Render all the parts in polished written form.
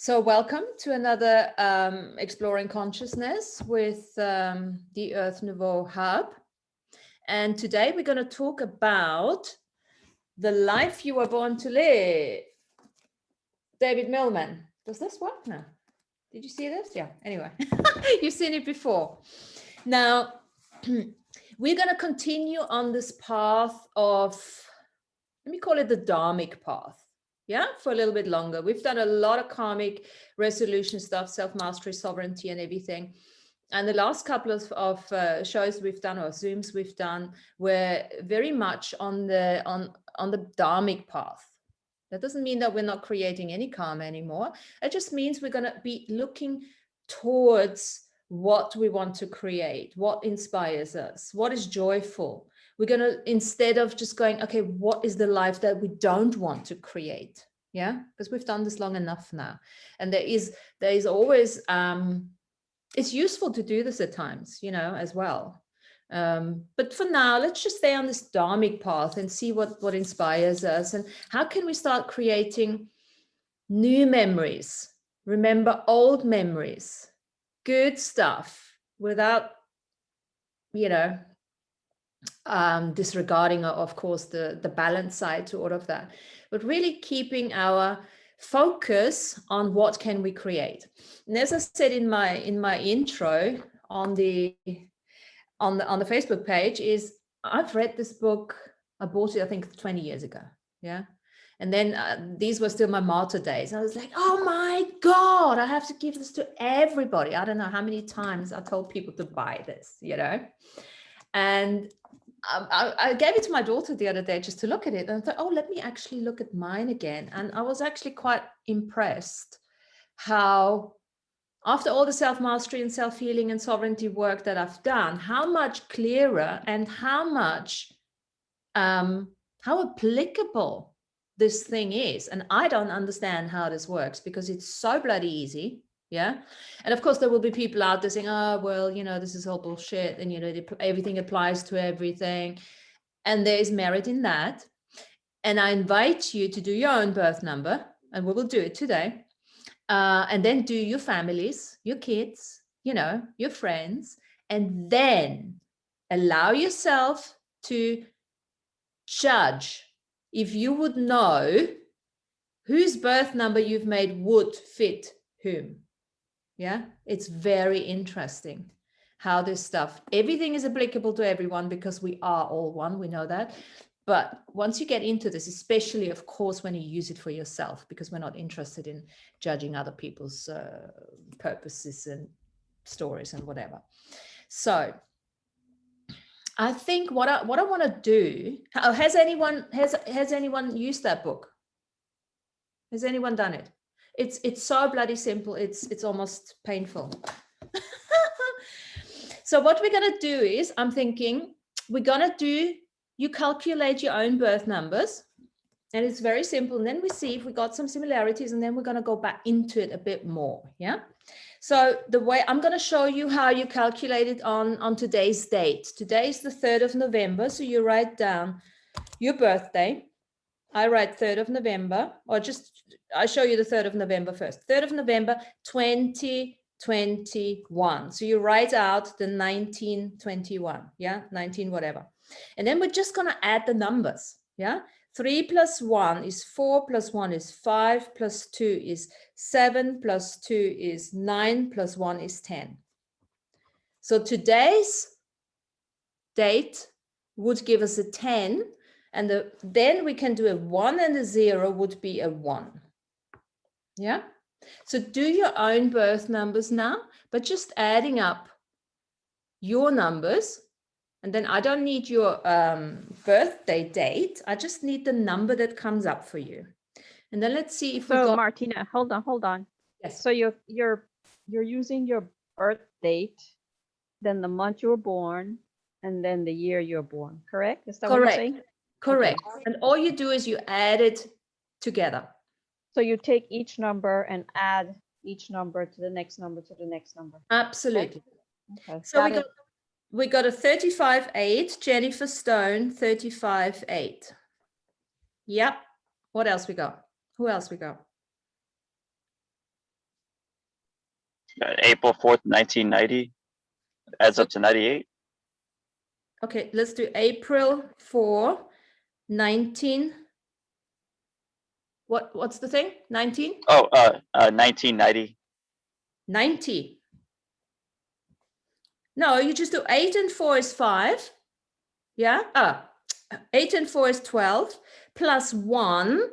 So welcome to another Exploring Consciousness with the Earth Nouveau Hub. And today we're going to talk about the life you were born to live. David Millman. Does this work? No. Did you see this? Yeah. Anyway, you've seen it before. Now, we're going to continue on this path of, let me call it the Dharmic path. Yeah, for a little bit longer. We've done a lot of karmic resolution stuff, self-mastery, sovereignty, and everything. And the last couple of shows we've done, or Zooms we've done, were very much on the Dharmic path. That doesn't mean that we're not creating any karma anymore. It just means we're going to be looking towards what we want to create, what inspires us, what is joyful. We're going to, instead of just going, okay, what is the life that we don't want to create? Yeah, because we've done this long enough now. And there is always, it's useful to do this at times, you know, as well. But for now, let's just stay on this Dharmic path and see what inspires us and how can we start creating new memories, remember old memories, good stuff without, you know, disregarding, of course, the balance side to all of that, but really keeping our focus on what can we create. And as I said in my intro on the Facebook page, is I've read this book. I bought it, I think, 20 years ago. Yeah. And then these were still my martyr days. I was like, oh my God, I have to give this to everybody. I don't know how many times I told people to buy this, you know. And I gave it to my daughter the other day just to look at it. And I thought, oh, let me actually look at mine again. And I was actually quite impressed how, after all the self-mastery and self-healing and sovereignty work that I've done, how much clearer and how much, how applicable this thing is. And I don't understand how this works because it's so bloody easy. Yeah. And of course, there will be people out there saying, oh, well, you know, this is all bullshit. And, you know, everything applies to everything. And there is merit in that. And I invite you to do your own birth number, and we will do it today. And then do your families, your kids, you know, your friends, and then allow yourself to judge if you would know whose birth number you've made would fit whom. Yeah, it's very interesting how this stuff, everything is applicable to everyone because we are all one, we know that. But once you get into this, especially, of course, when you use it for yourself, because we're not interested in judging other people's purposes and stories and whatever. So I think what I want to do, has anyone used that book? Has anyone done it? It's so bloody simple. It's almost painful. So what we're going to do is, I'm thinking we're going to do, you calculate your own birth numbers, and it's very simple. And then we see if we got some similarities, and then we're going to go back into it a bit more. Yeah. So the way I'm going to show you how you calculate it on today's date. Today is the 3rd of November. So you write down your birthday. I write 3rd of November, or just, I show you the 3rd of November first. 3rd of November, 2021. So you write out the 1921, yeah, 19 whatever. And then we're just going to add the numbers, yeah. 3 plus 1 is 4, plus 1 is 5, plus 2 is 7, plus 2 is 9, plus 1 is 10. So today's date would give us a 10. And then we can do a 1 and a 0 would be a 1. Yeah. So do your own birth numbers now, but just adding up your numbers. And then I don't need your birthday date. I just need the number that comes up for you. And then let's see if we got. Martina, hold on. Yes. So you're using your birth date, then the month you were born, and then the year you're born. Correct? Is that Correct. what you're saying? Correct. Okay. And all you do is you add it together. So you take each number and add each number to the next number to the next number. Absolutely. Okay. So we got a 35.8, Jennifer Stone, 35.8. Yep. What else we got? Who else we got? April 4th, 1990. Adds up to 98. Okay, let's do April 4, 19. What's the thing? 19? Oh, 1990. 90. No, you just do 8 and 4 is 5. Yeah. 8 and 4 is 12 plus 1.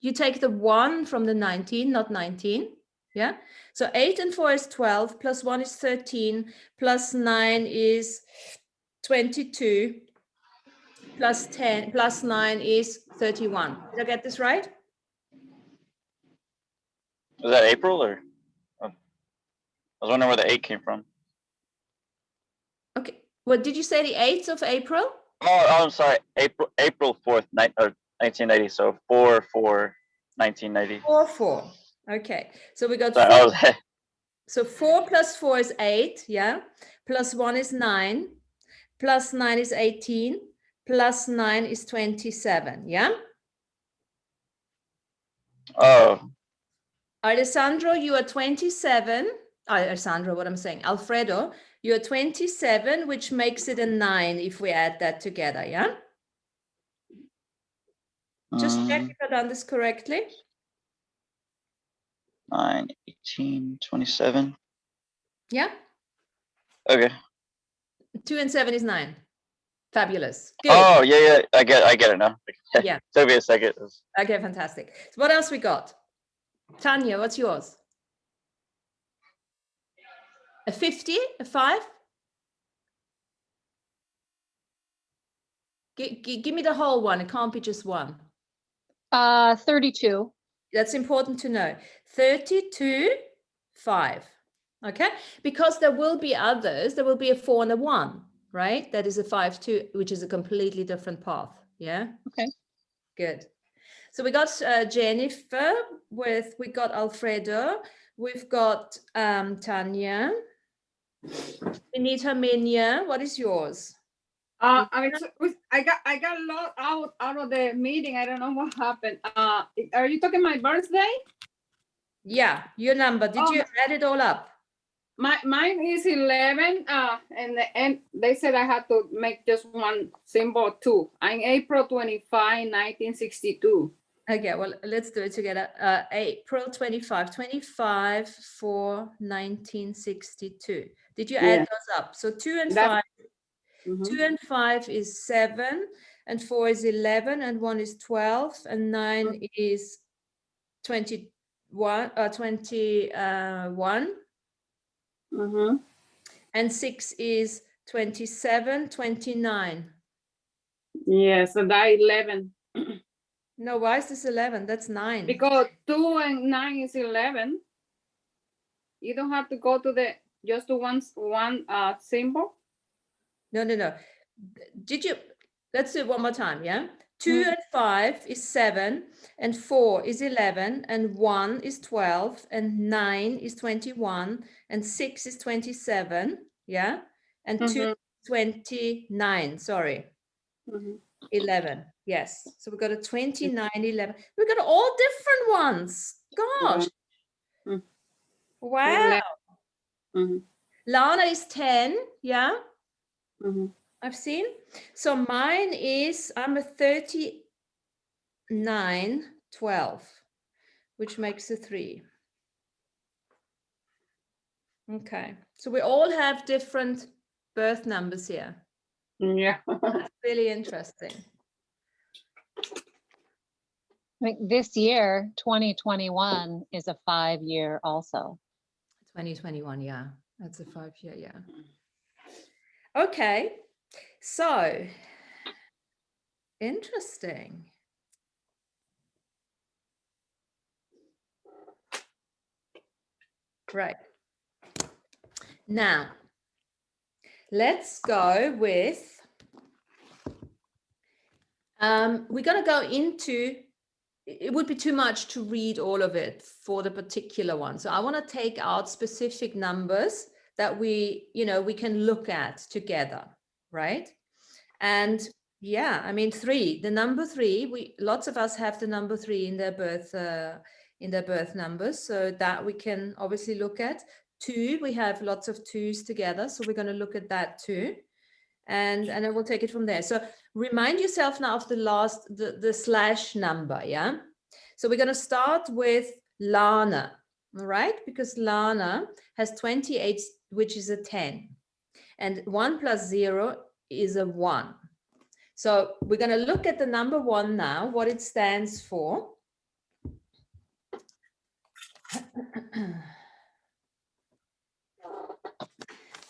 You take the 1 from the 19, not 19. Yeah. So 8 and 4 is 12 plus 1 is 13 plus 9 is 22 plus 10 plus 9 is 31. Did I get this right? Was that April or? I was wondering where the 8 came from. Okay. Well, did you say the 8th of April? Oh, I'm sorry. April 4th, 1990. So 4/4/1990. 4. Okay. So we got Sorry, 4. So 4 plus 4 is 8. Yeah. Plus 1 is 9. Plus 9 is 18. Plus 9 is 27. Yeah. Oh. Alessandro, you are 27. Alessandro, what I'm saying. Alfredo, you're 27, which makes it a 9 if we add that together. Yeah. Just check if I've done this correctly. 9, 18, 27. Yeah. Okay. 2 and 7 is 9. Fabulous. Good. Oh, yeah. I get it now. Yeah. Took me a second. Okay, fantastic. So what else we got? Tanya, what's yours? A 50? A 5? Give me the whole one. It can't be just one. 32. That's important to know. 32, 5. Okay? Because there will be others. There will be a 4 and a 1, right? That is a 5, 2, which is a completely different path. Yeah? Okay. Good. So we got Jennifer we got Alfredo. We've got Tanya. We need Herminia. What is yours? I got lost out of the meeting. I don't know what happened. Are you talking my birthday? Yeah, your number. Did you add it all up? Mine is 11. And they said I had to make just one symbol too. I'm April 25, 1962. Okay, well, let's do it together. April 25 for 1962. Did you add those up? So 2 and 5. 2 and 5 is 7, and 4 is 11, and 1 is 12, and 9 is 21. 21. And 6 is 27, 29. Yes, and that 11. No, why is this 11? That's 9. Because 2 and 9 is 11. You don't have to go to just to one symbol. No. Did you? Let's do it one more time. Yeah. 2 and 5 is 7, and 4 is 11, and 1 is 12, and 9 is 21, and 6 is 27. Yeah. And 2 is 29. Sorry. 11. Yes. So we've got a 29, 11. We've got all different ones. Gosh. Wow. Lana is 10. Yeah. I've seen. So mine is, I'm a 39, 12, which makes a 3. Okay. So we all have different birth numbers here. Yeah. That's really interesting. I think this year, 2021, is a 5-year also. 2021, yeah. That's a 5-year, yeah. Okay. So, interesting. Right. Now, let's go with, we're going to go into, it would be too much to read all of it for the particular one. So I want to take out specific numbers that we can look at together, right? And yeah, I mean, 3, the number 3, lots of us have the number 3 in their birth numbers, so that we can obviously look at. 2, we have lots of 2s together. So we're going to look at that too. And then we'll take it from there. So remind yourself now of the slash number, yeah? So we're going to start with Lana, all right? Because Lana has 28, which is a 10. And 1 plus 0 is a 1. So we're going to look at the number 1 now, what it stands for.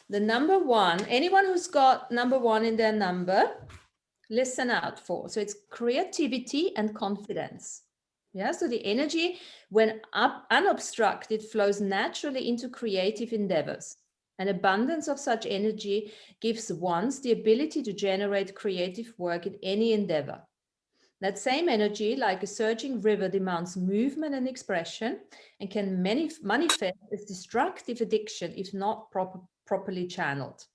The number 1, anyone who's got number 1 in their number, listen out for. So it's creativity and confidence. Yeah, so the energy, when unobstructed, flows naturally into creative endeavors. An abundance of such energy gives ones the ability to generate creative work in any endeavor. That same energy, like a surging river, demands movement and expression and can manifest as destructive addiction if not properly channeled.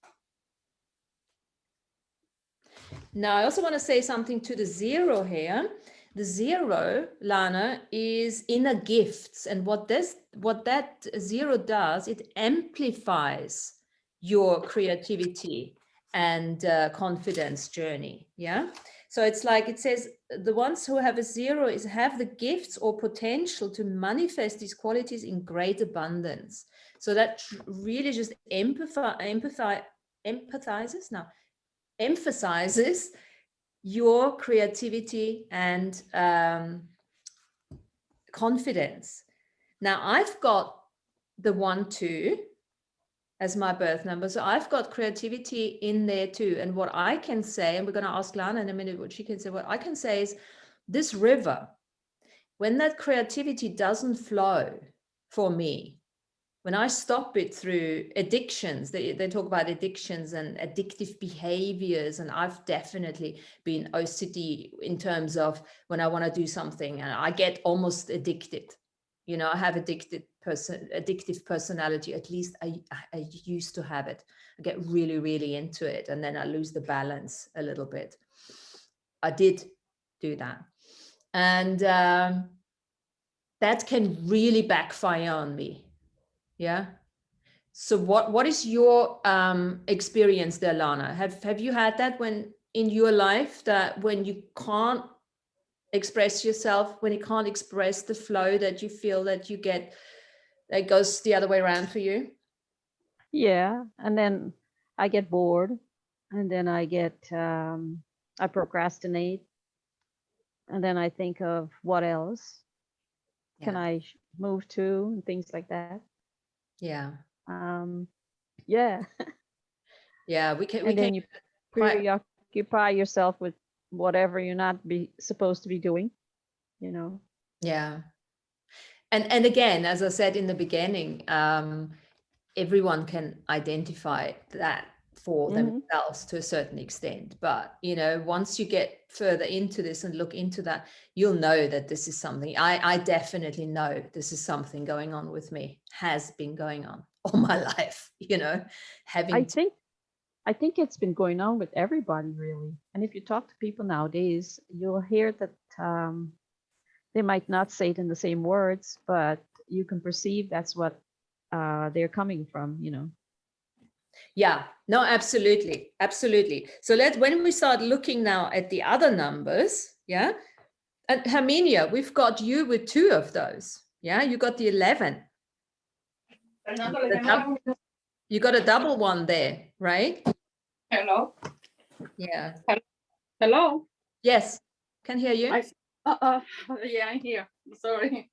Now, I also want to say something to the 0 here. The 0, Lana, is inner gifts. And what that 0 does, it amplifies your creativity and confidence journey. Yeah. So it's like it says the ones who have a 0 have the gifts or potential to manifest these qualities in great abundance. So that really just emphasizes your creativity and confidence. Now I've got the 1, 2 as my birth number. So I've got creativity in there too. And what I can say, and we're going to ask Lana in a minute what she can say, what I can say is this river, when that creativity doesn't flow for me, when I stop it through addictions, they talk about addictions and addictive behaviors. And I've definitely been OCD in terms of when I want to do something and I get almost addicted. You know, I have addictive personality. At least I used to have it. I get really, really into it. And then I lose the balance a little bit. I did do that. And that can really backfire on me. Yeah. So what is your experience there, Lana? Have you had that when in your life, that when you can't express yourself, when you can't express the flow, that you feel that you get, that goes the other way around for you? Yeah, and then I get bored, and then I procrastinate, and then I think of what else can I move to, and things like that. Yeah. Yeah. Yeah, we can. And then you preoccupy yourself with whatever you're not supposed to be doing, you know. Yeah. And again, as I said in the beginning, everyone can identify that for themselves to a certain extent. But, you know, once you get further into this and look into that, you'll know that this is something, I definitely know this is something going on with me, has been going on all my life, you know, I think it's been going on with everybody, really. And if you talk to people nowadays, you'll hear that they might not say it in the same words, but you can perceive that's what they're coming from, you know. Yeah, no, absolutely. Absolutely. So when we start looking now at the other numbers, yeah. And Herminia, we've got you with 2 of those. Yeah, you got the 11. You got a double 1 there, right? Hello. Yeah. Hello. Yes, can hear you. Yeah, I'm here. Sorry,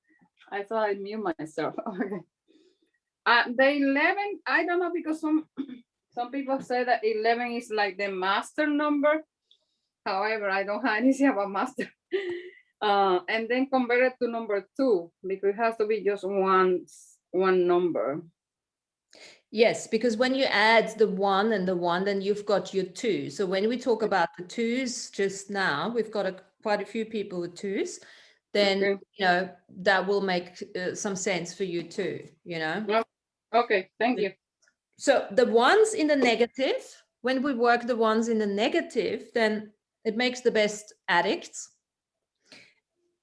I thought I mute myself. Okay. The 11, I don't know, because some people say that 11 is like the master number. However, I don't have anything about master. And then convert it to number 2, because it has to be just one number. Yes, because when you add the 1 and the 1, then you've got your 2. So when we talk about the 2s just now, we've got quite a few people with 2s. Then, okay, you know, that will make some sense for you too, you know. Okay, thank you. So the ones in the negative, when we work the ones in the negative, then it makes the best addicts.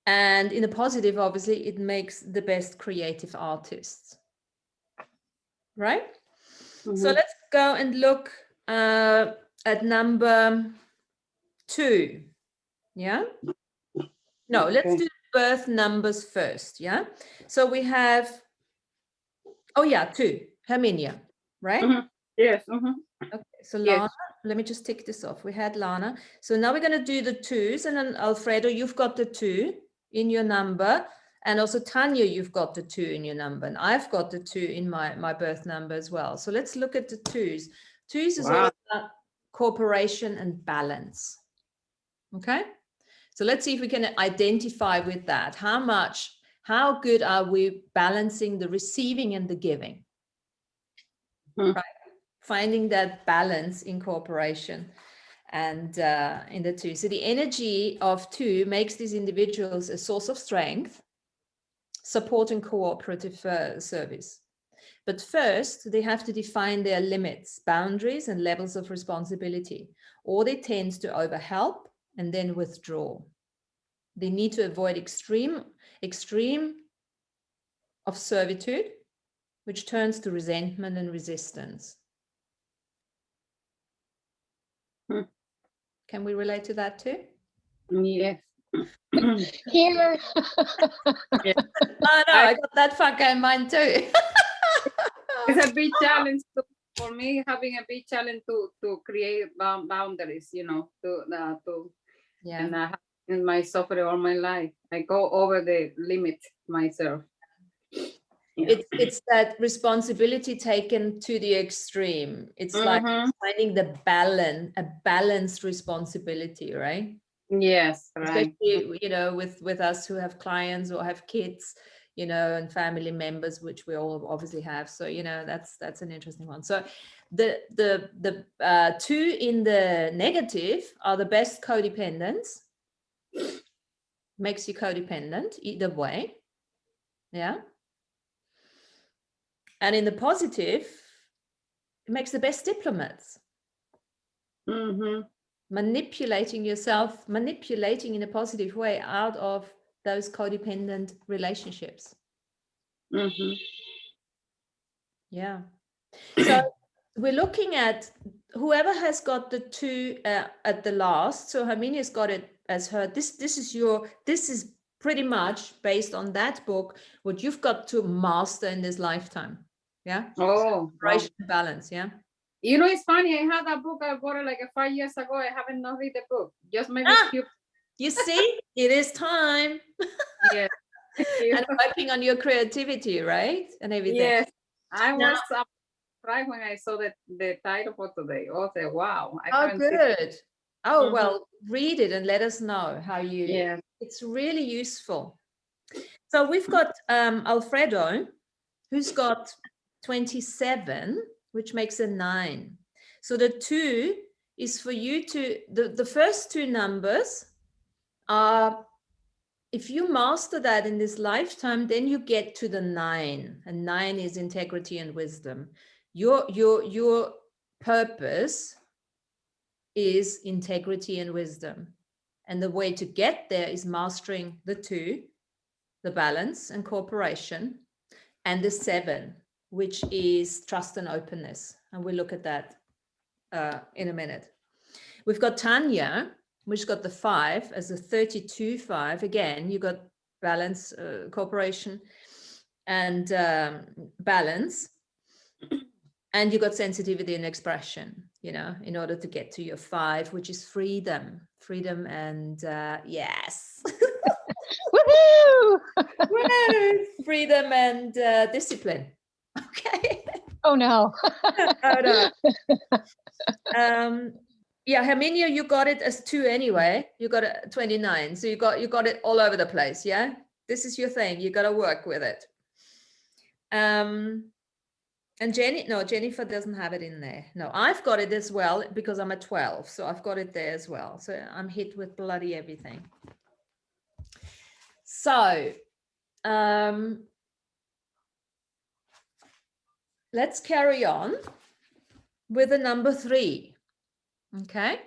And in the positive, obviously, it makes the best creative artists. right? So Mhm. let's go and look at number 2. Yeah. No, let's Okay. do birth numbers first. Yeah. So we have, oh yeah, 2, Herminia, right? Mhm. Yes. Mhm. Okay, so Yes. Lana, let me just tick this off. We had Lana. So now we're going to do the 2s, and then Alfredo, you've got the 2 in your number. And also Tanya, you've got the 2 in your number. And I've got the 2 in my birth number as well. So let's look at the 2s. 2s is all Wow. about cooperation and balance. Okay. So let's see if we can identify with that. How good are we balancing the receiving and the giving? Hmm. Right? Finding that balance in cooperation and in the 2. So the energy of 2 makes these individuals a source of strength, support and cooperative service. But first, they have to define their limits, boundaries, and levels of responsibility, or they tend to overhelp and then withdraw. They need to avoid extreme of servitude, which turns to resentment and resistance. Hmm. Can we relate to that too? Yes. Here. Yes. Oh no, I got that fucker in mind too. It's a big challenge for me, having a big challenge to create boundaries, you know, to Yeah. and in my suffering all my life, I go over the limit myself. Yeah. It's that responsibility taken to the extreme. It's like finding the balance, a balanced responsibility, right? Yes, right. Especially, you know, with us who have clients or have kids, you know, and family members, which we all obviously have. So, you know, that's an interesting one. So the 2 in the negative are the best codependents. Makes you codependent either way. Yeah. And in the positive, it makes the best diplomats. Mm-hmm. Manipulating yourself, manipulating in a positive way out of those codependent relationships. Mm-hmm. Yeah. So we're looking at whoever has got the 2 at the last. So Herminia's got it as her. This is pretty much based on that book, what you've got to master in this lifetime. Yeah. Oh, wow. Balance. Yeah. You know, it's funny. I had that book. I bought it like 5 years ago. I haven't not read the book. Just maybe a few. You see, it is time. Yeah. And working on your creativity, right? And everything. Yes. I was surprised when I saw the title for today. I said, wow. Oh, good. Oh, Mhm. well, read it and let us know how you. Yeah. It's really useful. So we've got Alfredo, who's got 27, which makes a 9. So the 2 is for you to, the first 2 numbers are, if you master that in this lifetime, then you get to the 9, and 9 is integrity and wisdom. Your purpose is integrity and wisdom. And the way to get there is mastering the 2, the balance and cooperation, and the 7, which is trust and openness. And we'll look at that in a minute. We've got Tanya, which got the 5 as a 32-5. Again, you got balance, cooperation, and balance. And you got sensitivity and expression, you know, in order to get to your 5, which is freedom and yes. Woohoo! Freedom and discipline. Okay. Oh no. Oh, no. Yeah, Herminia, you got it as 2 anyway. You got it 29. So you got it all over the place. Yeah. This is your thing. You got to work with it. And Jennifer doesn't have it in there. No, I've got it as well because I'm a 12. So I've got it there as well. So I'm hit with bloody everything. So let's carry on with the number 3. Okay.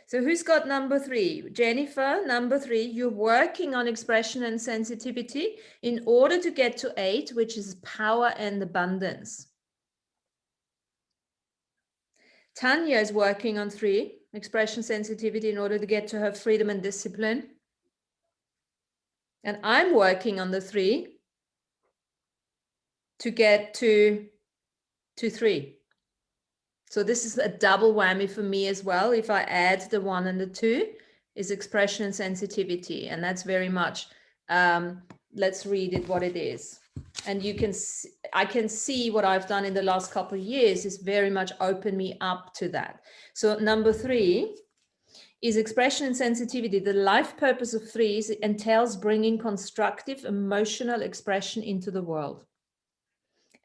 So who's got number 3? Jennifer, number 3, you're working on expression and sensitivity in order to get to 8, which is power and abundance. Tanya is working on 3, expression sensitivity, in order to get to her freedom and discipline. And I'm working on the 3 to get to 3. So this is a double whammy for me as well. If I add the 1 and the 2, is expression and sensitivity. And that's very much, let's read it what it is. And you can, I can see what I've done in the last couple of years is very much open me up to that. So number 3 is expression and sensitivity. The life purpose of 3 entails bringing constructive emotional expression into the world,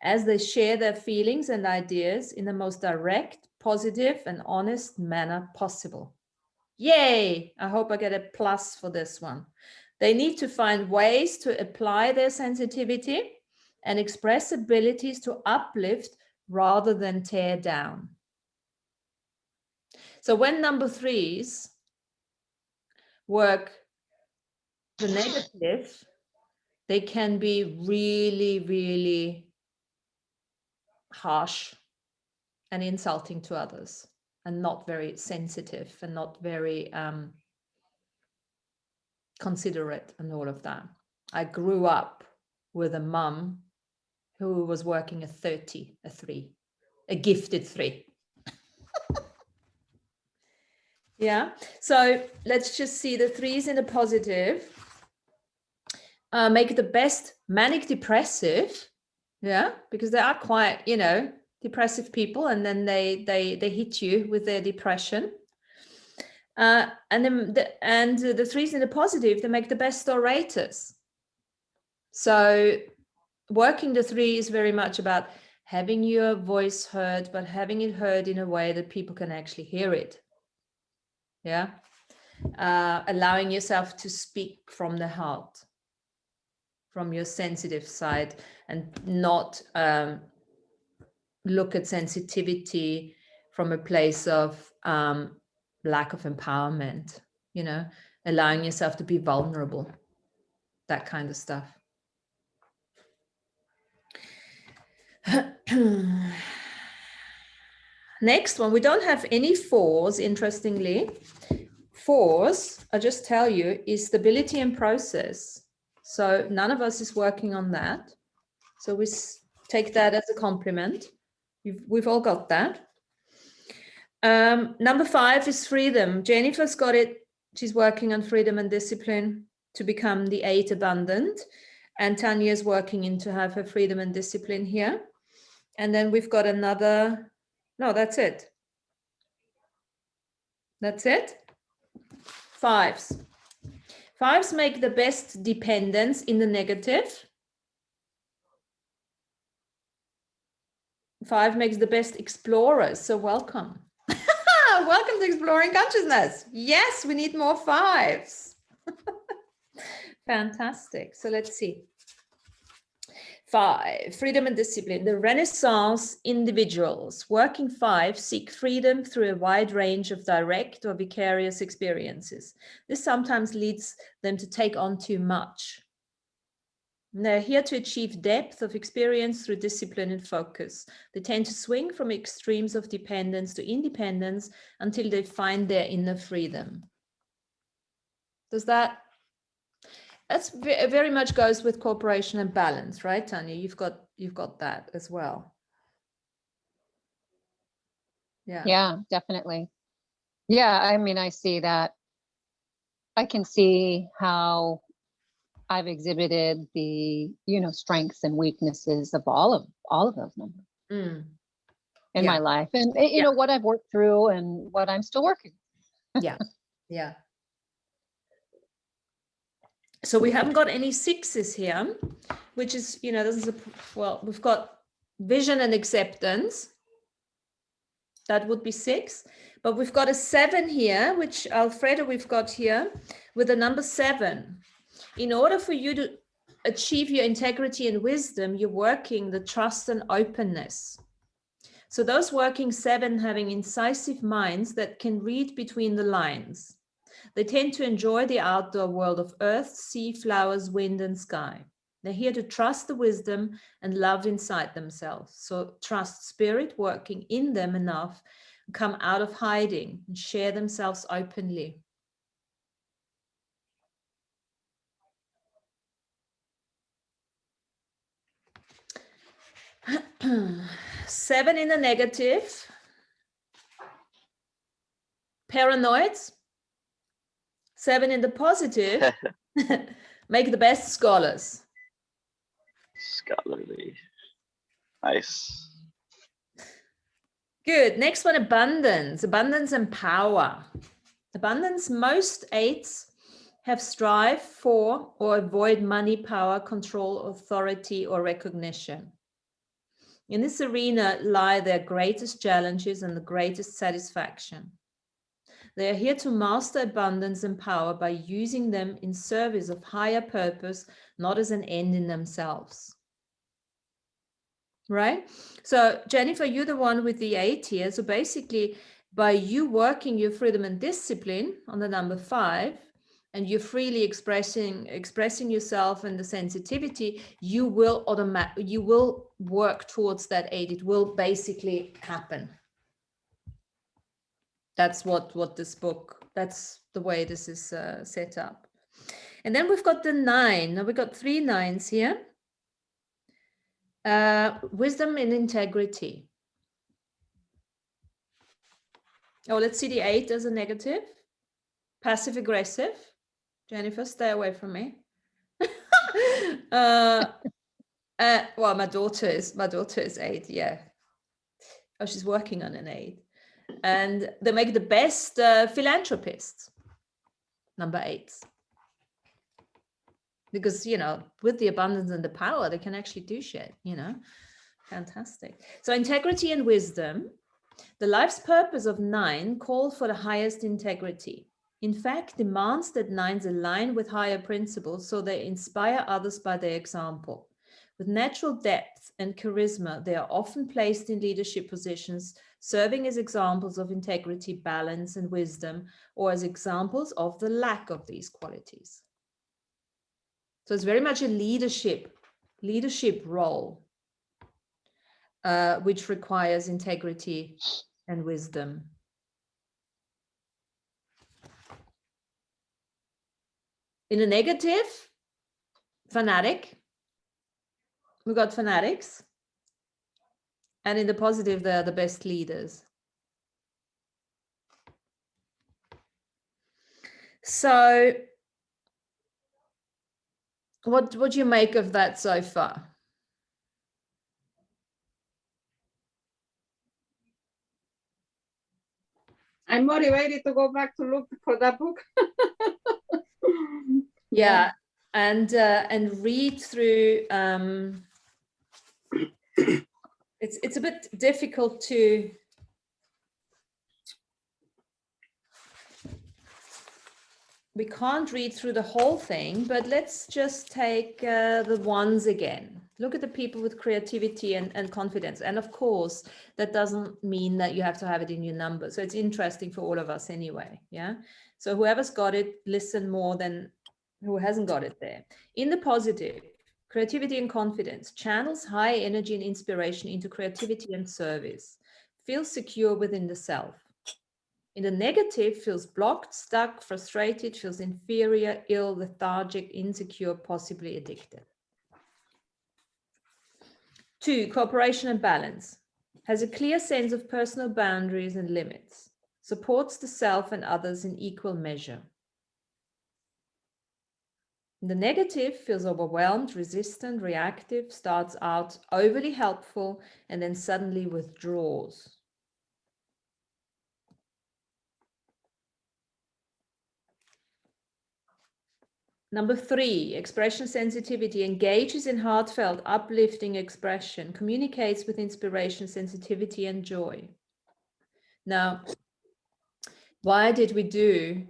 as they share their feelings and ideas in the most direct, positive, and honest manner possible. Yay! I hope I get a plus for this one. They need to find ways to apply their sensitivity and express abilities to uplift rather than tear down. So when number 3s work the negative, they can be really, really harsh and insulting to others, and not very sensitive, and not very considerate, and all of that. I grew up with a mum who was working a 30, a 3, a gifted 3. Yeah, so let's just see the 3s in a positive. Make it the best manic depressive. Yeah, because they are quite, you know, depressive people, and then they hit you with their depression. And then the 3s in the positive, they make the best orators. So working the 3 is very much about having your voice heard, but having it heard in a way that people can actually hear it. Yeah, allowing yourself to speak from the heart, from your sensitive side, and not look at sensitivity from a place of lack of empowerment, you know, allowing yourself to be vulnerable, that kind of stuff. Next one, we don't have any 4s, interestingly. 4s, I just tell you, is stability and process. So none of us is working on that. So we take that as a compliment. We've all got that. Number 5 is freedom. Jennifer's got it. She's working on freedom and discipline to become the 8 abundant. And Tanya's working in to have her freedom and discipline here. And then we've got another, no, that's it. That's it. 5s. 5s make the best dependence in the negative. 5 makes the best explorers. So welcome. Welcome to Exploring Consciousness. Yes, we need more 5s. Fantastic. So let's see. 5, freedom and discipline. The Renaissance individuals working 5 seek freedom through a wide range of direct or vicarious experiences. This sometimes leads them to take on too much. They're here to achieve depth of experience through discipline and focus. They tend to swing from extremes of dependence to independence until they find their inner freedom. That's very much goes with cooperation and balance, right, Tanya? You've got that as well. Yeah, definitely. Yeah, I mean, I see that. I can see how I've exhibited the, strengths and weaknesses of all of those numbers in my life, and what I've worked through and what I'm still working. Yeah. So we haven't got any 6s here, which is, this is we've got vision and acceptance. That would be 6, but we've got a 7 here, which Alfredo we've got here with the number 7. In order for you to achieve your integrity and wisdom, you're working the trust and openness. So those working 7 having incisive minds that can read between the lines. They tend to enjoy the outdoor world of earth, sea, flowers, wind, and sky. They're here to trust the wisdom and love inside themselves. So trust spirit working in them enough come out of hiding and share themselves openly. Seven in the negative. Paranoids. Seven in the positive. Make the best scholars. Scholarly. Nice. Good. Next one, abundance. Abundance and power. Abundance, most eights have strive for or avoid money, power, control, authority, or recognition. In this arena lie their greatest challenges and the greatest satisfaction. They are here to master abundance and power by using them in service of higher purpose, not as an end in themselves. Right? So Jennifer, you're the one with the 8 here. So basically, by you working your freedom and discipline on the number 5, and you're freely expressing yourself and the sensitivity, you will work towards that 8. It will basically happen. That's what this book, that's the way this is set up. And then we've got the 9. Now we've got 3 9s here. Wisdom and integrity. Oh, let's see the 8 as a negative. Passive aggressive. Jennifer, stay away from me. Well, my daughter is 8. Yeah. Oh, she's working on an 8. And they make the best philanthropists, number 8s. Because, you know, with the abundance and the power, they can actually do shit, you know. Fantastic. So integrity and wisdom. The life's purpose of 9 calls for the highest integrity. In fact, demands that 9s align with higher principles so they inspire others by their example. With natural depth and charisma, they are often placed in leadership positions, serving as examples of integrity, balance, and wisdom, or as examples of the lack of these qualities. So it's very much a leadership role, which requires integrity and wisdom. In a negative, fanatic. We've got fanatics. And in the positive, they're the best leaders. So what do you make of that so far? I'm motivated to go back to look for that book. Yeah, and read through. It's a bit difficult to. We can't read through the whole thing, but let's just take the ones again. Look at the people with creativity and confidence. And of course, that doesn't mean that you have to have it in your number. So it's interesting for all of us anyway. Yeah. So whoever's got it, listen more than who hasn't got it there. In the positive, creativity and confidence channels high energy and inspiration into creativity and service. Feels secure within the self. In the negative, feels blocked, stuck, frustrated, feels inferior, ill, lethargic, insecure, possibly addicted. 2, cooperation and balance. Has a clear sense of personal boundaries and limits. Supports the self and others in equal measure. In the negative, feels overwhelmed, resistant, reactive, starts out overly helpful, and then suddenly withdraws. Number 3, expression sensitivity, engages in heartfelt, uplifting expression, communicates with inspiration, sensitivity, and joy. Now, why did we do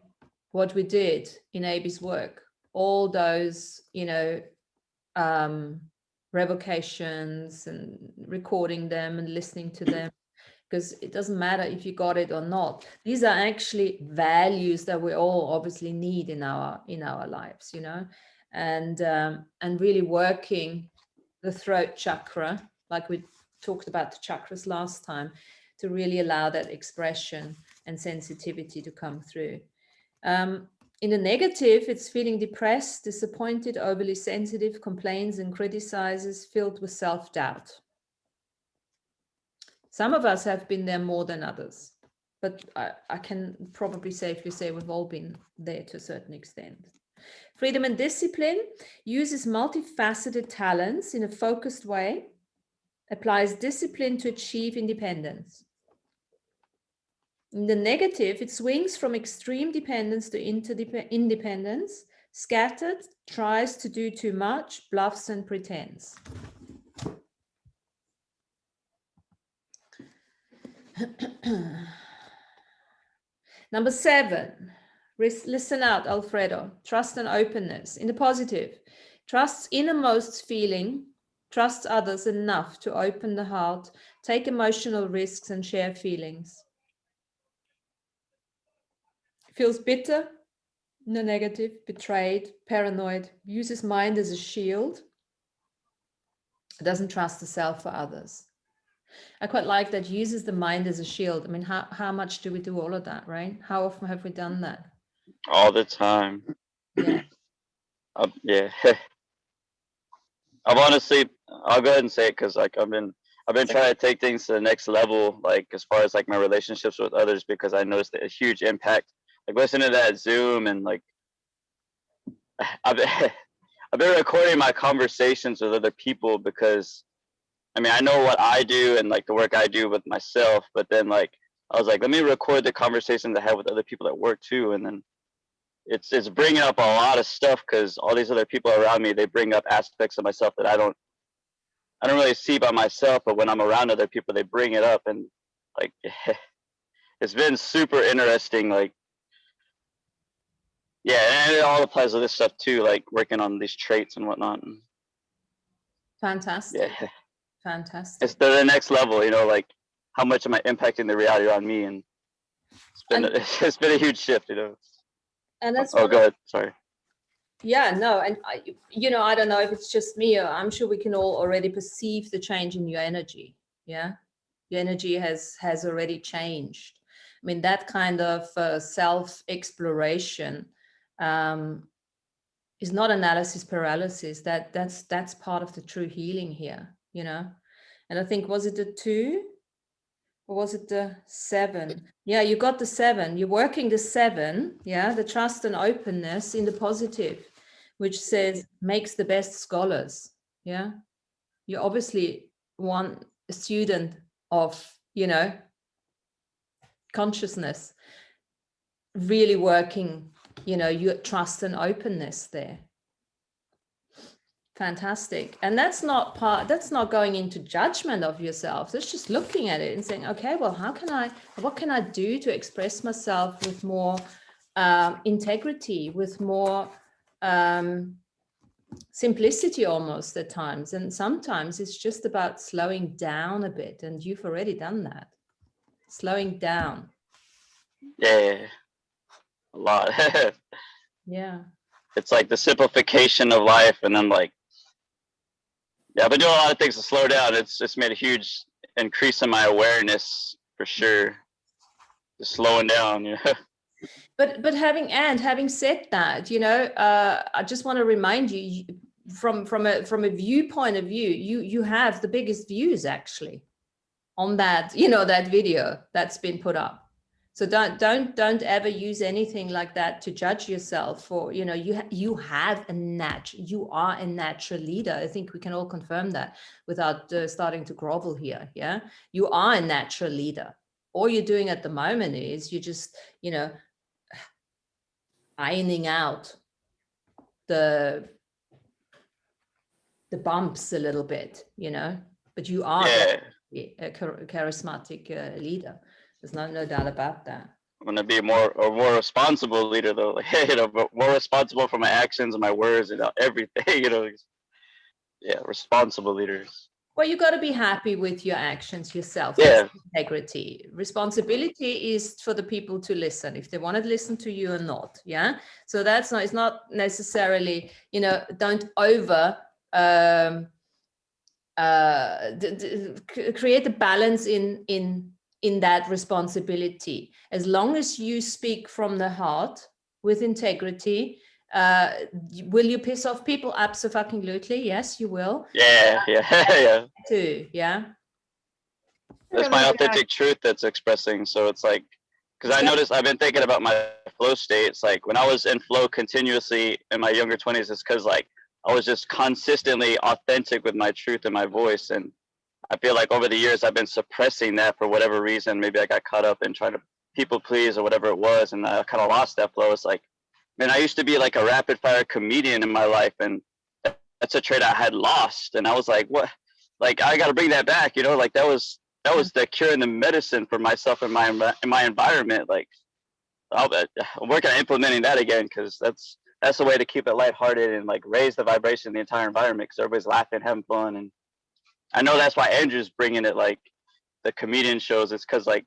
what we did in Abe's work? All those, you know, revocations and recording them and listening to them, because it doesn't matter if you got it or not. These are actually values that we all obviously need in our lives, you know, and really working the throat chakra, like we talked about the chakras last time, to really allow that expression and sensitivity to come through. In the negative, it's feeling depressed, disappointed, overly sensitive, complains and criticizes, filled with self-doubt. Some of us have been there more than others, but I can probably safely say we've all been there to a certain extent. Freedom and discipline uses multifaceted talents in a focused way, applies discipline to achieve independence. In the negative, it swings from extreme dependence to independence, scattered, tries to do too much, bluffs and pretends. Number 7, listen out, Alfredo. Trust and openness. In the positive, trusts innermost feeling, trusts others enough to open the heart, take emotional risks and share feelings. Feels bitter, in the negative, betrayed, paranoid, uses mind as a shield, doesn't trust the self for others. I quite like that, uses the mind as a shield. I mean, how much do we do all of that, right? How often have we done that? All the time. Yeah. Yeah. I've honestly, I'll go ahead and say it because like I've been trying to take things to the next level, like as far as like my relationships with others, because I noticed a huge impact. Like listening to that Zoom and like I've been recording my conversations with other people because I mean I know what I do and like the work I do with myself, but then like I was like, let me record the conversations I have with other people at work too, and then it's bringing up a lot of stuff because all these other people around me, they bring up aspects of myself that I don't really see by myself, but when I'm around other people, they bring it up, and like it's been super interesting. Like, yeah, and it all applies to this stuff too, like working on these traits and whatnot. Fantastic. Yeah, Fantastic. it's the next level, you know, like how much am I impacting the reality around me, and it's been a huge shift, you know. And that's go ahead. Sorry. Yeah, no, and I don't know if it's just me, or I'm sure we can all already perceive the change in your energy. Yeah, your energy has already changed. I mean, that kind of self-exploration is not analysis paralysis. That's part of the true healing here, you know. And I think, was it the 2? Or was it the 7? Yeah, you got the 7. You're working the 7, yeah, the trust and openness in the positive, which says makes the best scholars. Yeah, you obviously want a student of, you know, consciousness, really working, you know, your trust and openness there. Fantastic. And that's not going into judgment of yourself. That's just looking at it and saying, okay, well, what can I do to express myself with more integrity, with more simplicity almost at times. And sometimes it's just about slowing down a bit. And you've already done that. Slowing down. Yeah, a lot. Yeah. It's like the simplification of life, and then like, yeah, I've been doing a lot of things to slow down. It's made a huge increase in my awareness for sure. Just slowing down, you know. But having said that, you know, I just want to remind you, from a viewpoint of view, you have the biggest views actually on that, you know, that video that's been put up. So don't ever use anything like that to judge yourself for, you know, you are a natural leader. I think we can all confirm that without starting to grovel here. Yeah, you are a natural leader. All you're doing at the moment is you're just, you know, ironing out the bumps a little bit, you know, but you are a charismatic leader. There's no doubt about that. I'm gonna be a more responsible leader though, like, you know, more responsible for my actions and my words and everything, you know. Yeah, responsible leaders. Well, you got to be happy with your actions yourself. Yeah. That's integrity. Responsibility is for the people to listen, if they want to listen to you or not. Yeah. So it's not necessarily, you know, don't create a balance in in that responsibility. As long as you speak from the heart with integrity, will you piss off people? Absolutely, yes, you will. Yeah. Yeah. Too, yeah. That's my authentic truth that's expressing. So it's like, because I noticed, I've been thinking about my flow state. It's like when I was in flow continuously in my younger 20s, it's because like I was just consistently authentic with my truth and my voice. And I feel like over the years, I've been suppressing that for whatever reason. Maybe I got caught up in trying to people please or whatever it was. And I kind of lost that flow. It's like, man, I used to be like a rapid fire comedian in my life. And that's a trait I had lost. And I was like, what? Like, I got to bring that back, you know, like that was the cure and the medicine for myself and my environment. Like, I'm working on implementing that again, because that's the way to keep it lighthearted and like raise the vibration of the entire environment, because everybody's laughing, having fun. And I know that's why Andrew's bringing it, like the comedian shows. It's because like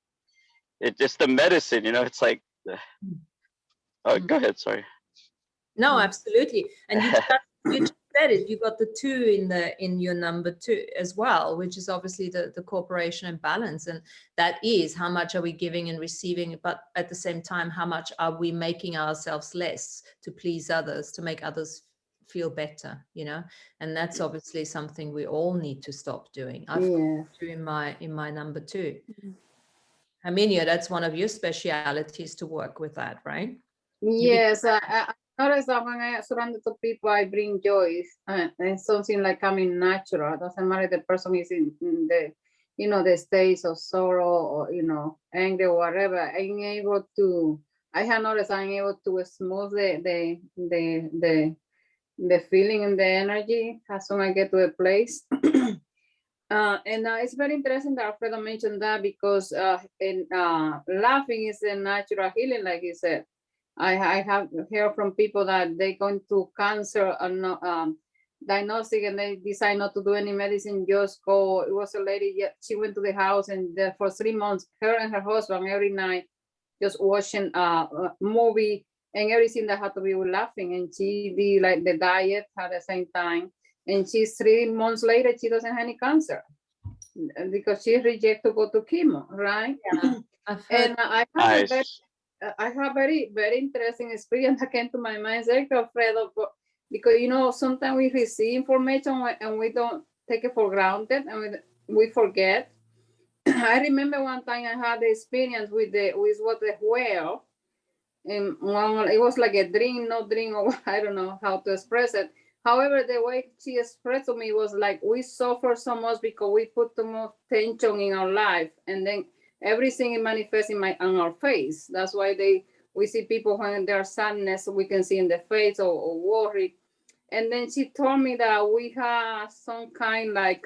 it's the medicine, you know. It's like, oh, go ahead, sorry. No, absolutely. And you just said it, you got the 2 in your number 2 as well, which is obviously the corporation and balance. And that is how much are we giving and receiving, but at the same time, how much are we making ourselves less to please others, to make others feel better, you know? And that's obviously something we all need to stop doing. I've in my number 2. Herminia, that's one of your specialities, to work with that, right? Yes, I notice that when I surround to people, I bring joy. And something like coming natural. It doesn't matter if the person is in the, you know, the states of sorrow or, you know, anger or whatever. I have noticed I'm able to smooth the feeling and the energy as soon as I get to a place. And it's very interesting that Alfredo mentioned that, because laughing is a natural healing, like he said. I have heard from people that they going to cancer diagnostic and they decide not to do any medicine, just go. It was a lady, she went to the house and there for 3 months, her and her husband every night just watching a movie and everything that had to be with laughing. And she did like the diet at the same time. And she's 3 months later, she doesn't have any cancer because she rejected to go to chemo, right? Yeah, and I have very, very interesting experience that came to my mind, Alfredo, because, you know, sometimes we receive information and we don't take it for granted and we forget. I remember one time I had the experience with the whale, and it was like a dream, no dream, or I don't know how to express it. However, the way she expressed to me was like, we suffer so much because we put too much tension in our life, and then everything manifests on our face. That's why we see people when there's sadness, we can see in the face or worry. And then she told me that we have some kind like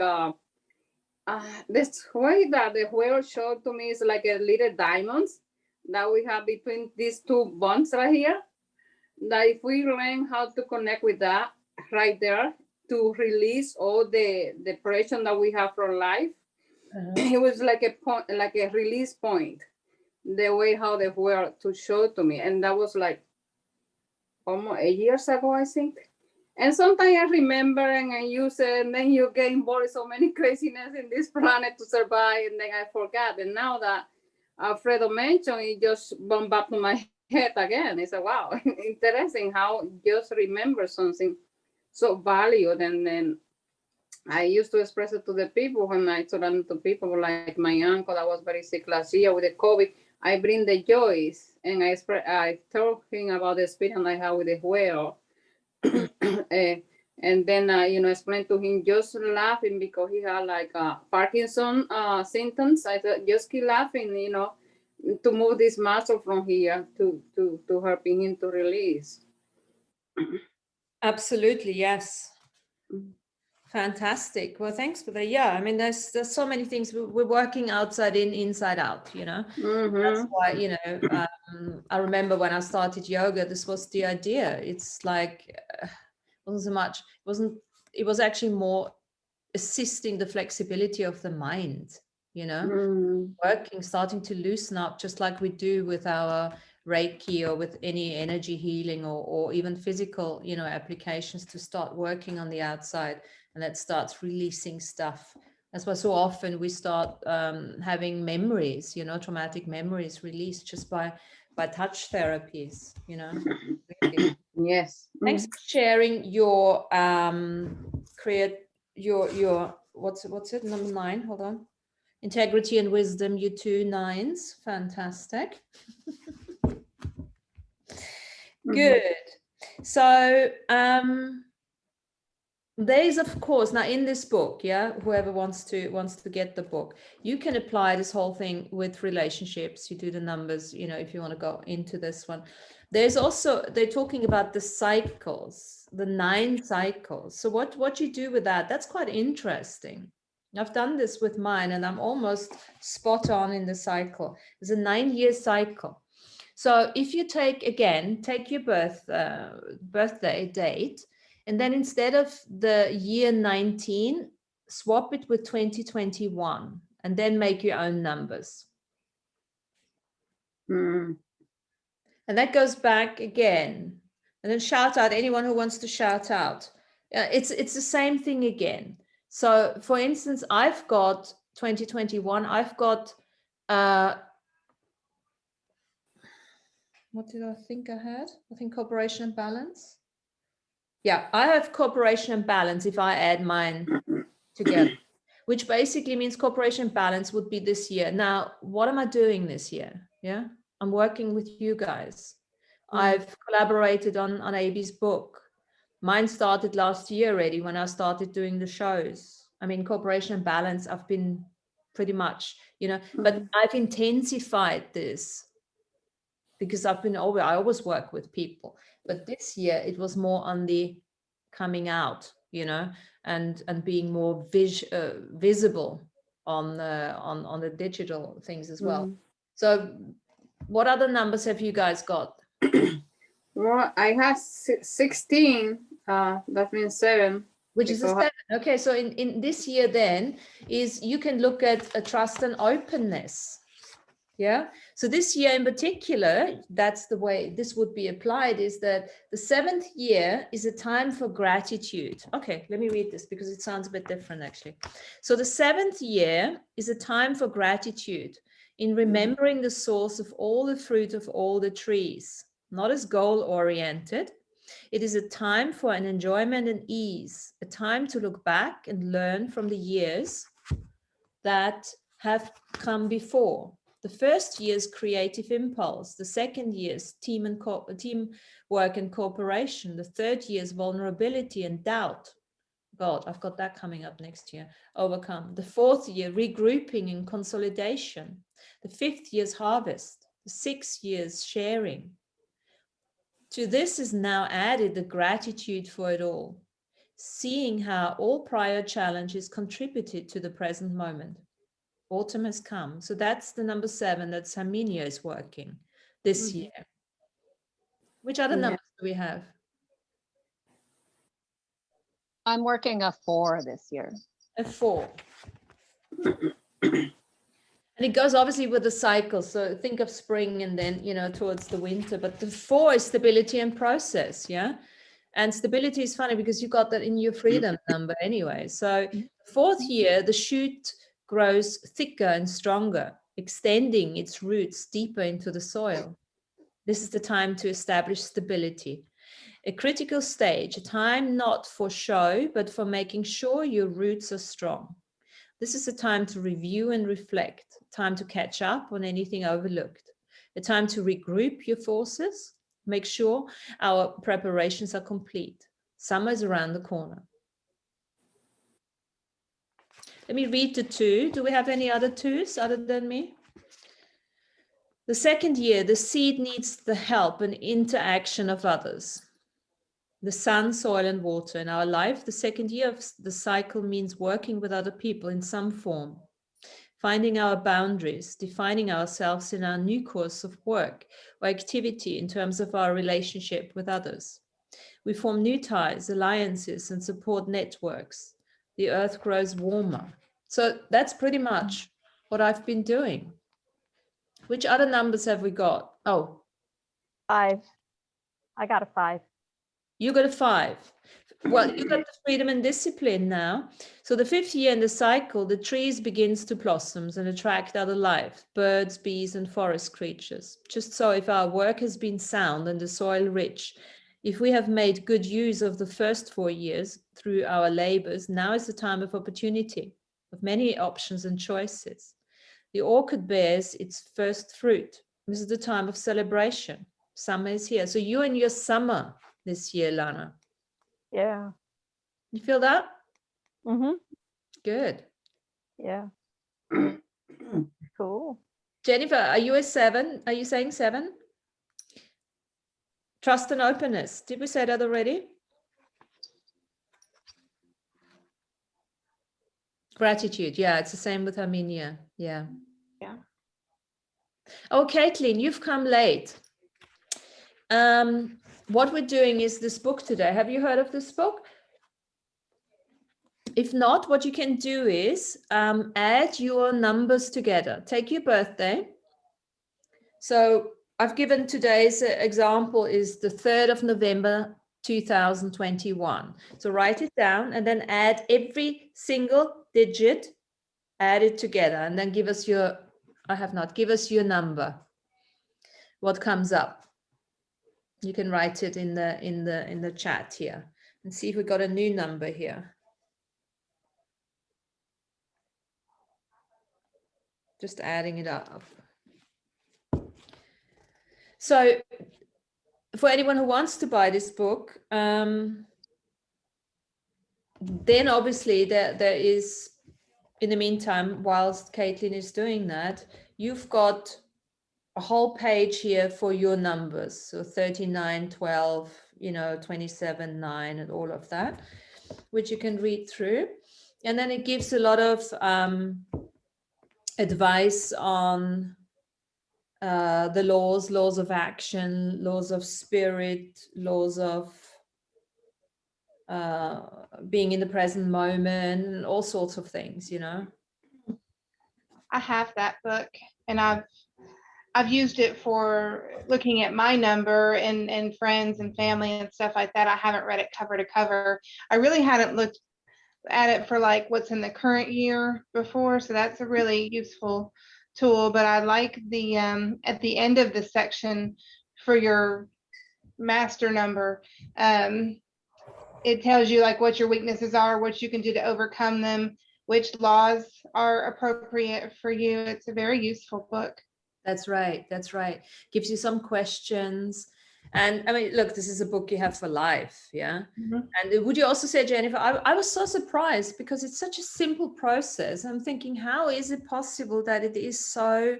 this way that the whale showed to me is like a little diamonds that we have between these 2 bonds right here. That if we learn how to connect with that right there to release all the depression that we have from life, it was like a point, like a release point, the way how they were to show to me. And that was like almost 8 years ago, I think. And sometimes I remember and I use it, and then you get involved in so many craziness in this planet to survive, and then I forgot. And now that Alfredo mentioned, it just bumped back to my head again. It's like, wow, interesting how just remember something so valued. And then I used to express it to the people when I surrounded to people, like my uncle that was very sick last year with the COVID. I bring the joys, and I told him about the experience I had with the whale. And then you know, explain to him, just laughing because he had like Parkinson symptoms. I said, just keep laughing, you know, to move this muscle from here to helping him to release. Absolutely, yes. Fantastic. Well, thanks for that. Yeah, I mean, there's so many things. We're working outside in, inside out, you know. That's why, you know, I remember when I started yoga, this was the idea. It's like, wasn't so much, it was actually more assisting the flexibility of the mind, you know, starting to loosen up, just like we do with our Reiki or with any energy healing or even physical, you know, applications, to start working on the outside, and that starts releasing stuff That's why so often we start having memories, you know, traumatic memories released just by touch therapies, you know. Really. Yes. Thanks for sharing your your what's it, number 9, hold on. Integrity and wisdom, you 2 9s. Fantastic. Good. So there's, of course, now in this book, yeah, whoever wants to get the book, you can apply this whole thing with relationships. You do the numbers, you know, if you want to go into this one. There's also, they're talking about the cycles, the 9 cycles. So what you do with that, that's quite interesting. I've done this with mine and I'm almost spot on in the cycle. It's a 9-year cycle. So if you take your birthday date, and then instead of the year 19, swap it with 2021, and then make your own numbers. Mm. And that goes back again. And then shout out anyone who wants to shout out. It's the same thing again. So for instance, I've got 2021, I've got, what did I think I had? I think cooperation and balance. Yeah, I have cooperation and balance if I add mine together, which basically means cooperation and balance would be this year. Now, what am I doing this year? Yeah, I'm working with you guys. I've collaborated on AB's book. Mine started last year already when I started doing the shows. I mean, cooperation and balance, I've been pretty much, you know, but I've intensified this because I always work with people. But this year it was more on the coming out, you know, and being more visible on the digital things as well. So what other numbers have you guys got? Well, I have 16. That means 7. Which is a 7. Okay, so in this year then is you can look at a trust and openness. Yeah, so this year in particular, that's the way this would be applied, is that the 7th year is a time for gratitude. Okay, let me read this because it sounds a bit different actually. So the 7th year is a time for gratitude in remembering the source of all the fruit of all the trees, not as goal-oriented. It is a time for an enjoyment and ease, a time to look back and learn from the years that have come before. The first year's creative impulse, the second year's teamwork and cooperation, the third year's vulnerability and doubt. God, I've got that coming up next year. Overcome. The 4th year, regrouping and consolidation. The 5th year's harvest. The 6th year's sharing. To this is now added the gratitude for it all, seeing how all prior challenges contributed to the present moment. Autumn has come. So that's the number 7 that Herminia is working this year. Which other numbers do we have? I'm working a 4 this year. A 4. And it goes obviously with the cycle. So think of spring and then, you know, towards the winter. But the 4 is stability and process. Yeah. And stability is funny because you got that in your freedom number anyway. So 4th year, the shoot grows thicker and stronger, extending its roots deeper into the soil. This is the time to establish stability. A critical stage, a time not for show, but for making sure your roots are strong. This is a time to review and reflect, time to catch up on anything overlooked, a time to regroup your forces, make sure our preparations are complete. Summer is around the corner. Let me read the 2. Do we have any other 2s other than me? The 2nd year, the seed needs the help and interaction of others. The sun, soil, and water in our life. The 2nd year of the cycle means working with other people in some form, finding our boundaries, defining ourselves in our new course of work or activity in terms of our relationship with others. We form new ties, alliances, and support networks. The earth grows warmer. So that's pretty much what I've been doing. Which other numbers have we got? Oh, 5. I got a 5. You got a 5. Well, you got the freedom and discipline now. So the 5th year in the cycle, the trees begins to blossom and attract other life, birds, bees, and forest creatures. Just so if our work has been sound and the soil rich, if we have made good use of the first 4 years through our labors, now is the time of opportunity, of many options and choices. The orchid bears its first fruit. This is the time of celebration. Summer is here. So you and your summer this year, Lana. Yeah. You feel that? Mm-hmm. Good. Yeah. Cool. Jennifer, are you a 7? Are you saying 7? Trust and openness. Did we say that already? Gratitude. Yeah, it's the same with Armenia. Yeah. Yeah. Oh, Caitlin, you've come late. What we're doing is this book today. Have you heard of this book? If not, what you can do is add your numbers together. Take your birthday. So I've given today's example is the 3rd of November, 2021. So write it down and then add every single digit, add it together, and then give us your, give us your number. What comes up? You can write it in the chat here and see if we got a new number here. Just adding it up. So for anyone who wants to buy this book, then obviously there is, in the meantime, whilst Caitlin is doing that, you've got a whole page here for your numbers. So 39, 12, 27, 9, and all of that, which you can read through. And then it gives a lot of advice on the laws of action, laws of spirit, laws of being in the present moment, and all sorts of things, I have that book, and I've used it for looking at my number and friends and family and stuff like that. I haven't read it cover to cover. I really hadn't looked at it for like what's in the current year before, so that's a really useful tool. But I like the at the end of the section for your master number, it tells you like what your weaknesses are, what you can do to overcome them, which laws are appropriate for you. It's a very useful book. That's right. That's right. Gives you some questions. And I mean, look, this is a book you have for life. Yeah. Mm-hmm. And would you also say, Jennifer, I was so surprised because it's such a simple process. I'm thinking, how is it possible that it is so,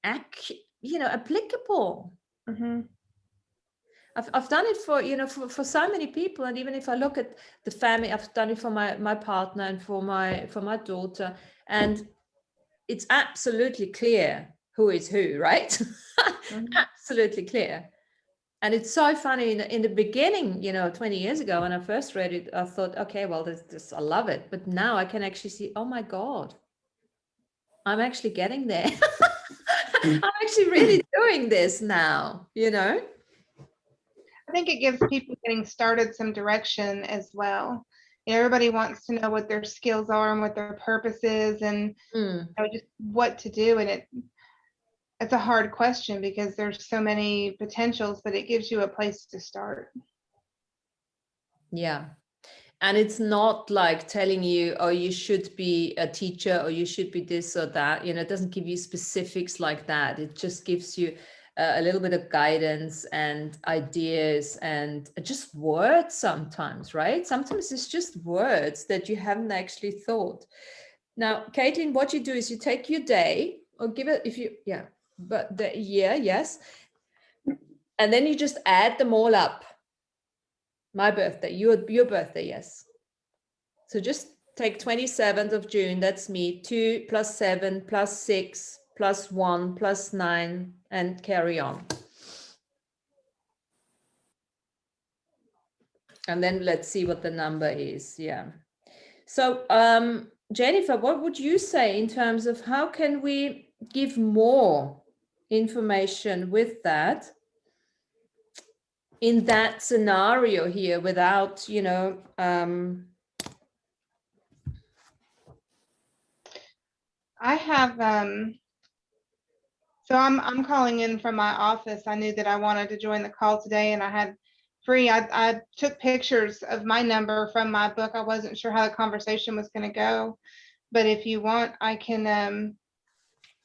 applicable? Mm-hmm. I've done it for, for so many people. And even if I look at the family, I've done it for my partner and for my daughter. And it's absolutely clear who is who, right? Mm-hmm. Absolutely clear. And it's so funny in the beginning, 20 years ago when I first read it, I thought, okay, well, this I love it. But now I can actually see, oh my God, I'm actually getting there. I'm actually really doing this now, I think it gives people getting started some direction as well. Everybody wants to know what their skills are and what their purpose is, and just what to do. And it's a hard question because there's so many potentials, but it gives you a place to start. Yeah. And it's not like telling you, oh, you should be a teacher or you should be this or that. It doesn't give you specifics like that. It just gives you a little bit of guidance and ideas and just words sometimes, right? Sometimes it's just words that you haven't actually thought. Now, Caitlin, what you do is you take your day or give it, but the year, yes. And then you just add them all up. My birthday, your birthday, yes. So just take 27th of June, that's me, 2 plus 7 plus 6 plus 1 plus 9, and carry on. And then let's see what the number is, yeah. So Jennifer, what would you say in terms of how can we give more information with that? in that scenario here without, you know, I have, so I'm calling in from my office. I knew that I wanted to join the call today, and I had free. I took pictures of my number from my book. I wasn't sure how the conversation was going to go, but if you want, I can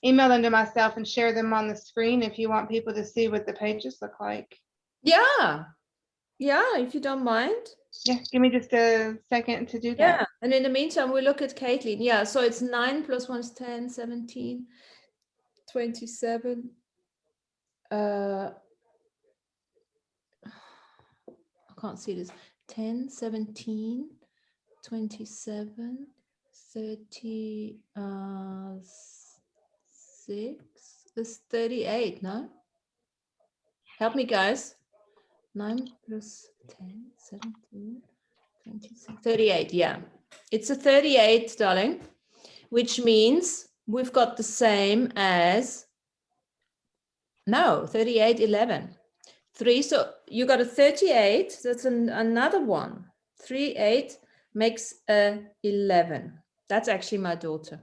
email them to myself and share them on the screen if you want people to see what the pages look like. yeah, if you don't mind. Yeah, give me just a second to do that. Yeah, and in the meantime, we look at Caitlin. Yeah, so it's 9 plus 1 is 10, 17, 27. I can't see this. 10, 17, 27, 30, 6 is 38, no? Help me, guys. 9 plus 10, 17, 26, 38, yeah. It's a 38, darling, which means we've got the same as, no, 38, 11. 3, so you got a 38, that's another one. 3, 8 makes a 11. That's actually my daughter.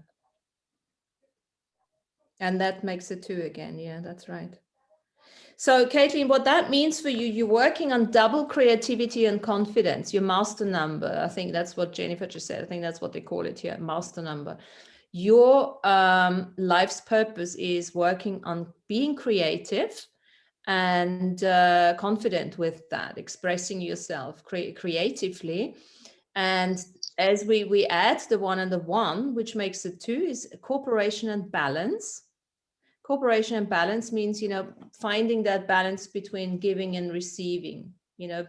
And that makes a 2 again, yeah, that's right. So Caitlin, what that means for you, you're working on double creativity and confidence, your master number. I think that's what Jennifer just said. I think that's what they call it here, master number. Your life's purpose is working on being creative and confident with that, expressing yourself creatively. And as we add the 1 and the 1, which makes it 2, is cooperation and balance. Cooperation and balance means, you know, finding that balance between giving and receiving, you know,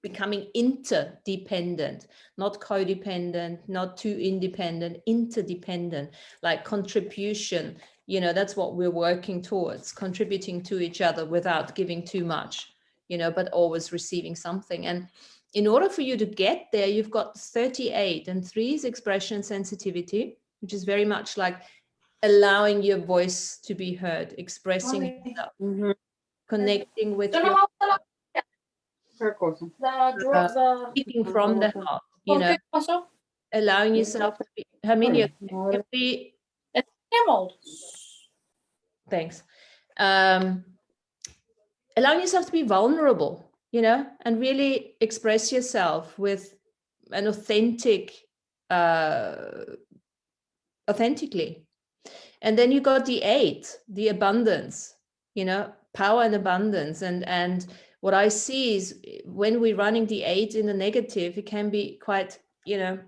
becoming interdependent, not codependent, not too independent, interdependent, like contribution. You know, that's what we're working towards, contributing to each other without giving too much, you know, but always receiving something. And in order for you to get there, you've got 38, and 3 is expression sensitivity, which is very much like allowing your voice to be heard, expressing yourself, connecting with your speaking from the heart, you know, allowing yourself to be, Herminia, can we, thanks, allowing yourself to be vulnerable, you know, and really express yourself with an authentically. And then you got the 8, the abundance, you know, power and abundance. And what I see is when we're running the 8 in the negative, it can be quite, you know,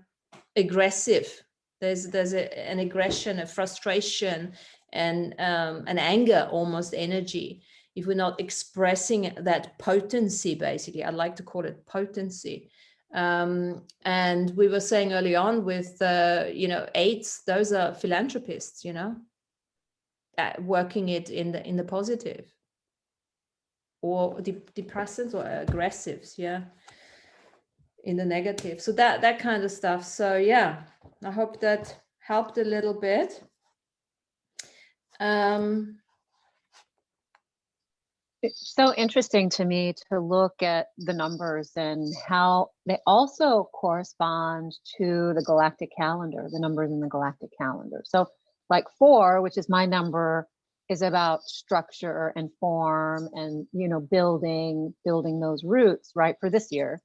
aggressive. There's an aggression, a frustration, and an anger, almost energy. If we're not expressing that potency, basically, I'd like to call it potency. And we were saying early on with, you know, 8s, those are philanthropists, you know, working it in the positive, or depressants or aggressives, yeah, in the negative. So that kind of stuff. So yeah, I hope that helped a little bit. It's so interesting to me to look at the numbers and how they also correspond to the galactic calendar, the numbers in the galactic calendar. So like 4, which is my number, is about structure and form and, you know, building those roots, right, for this year.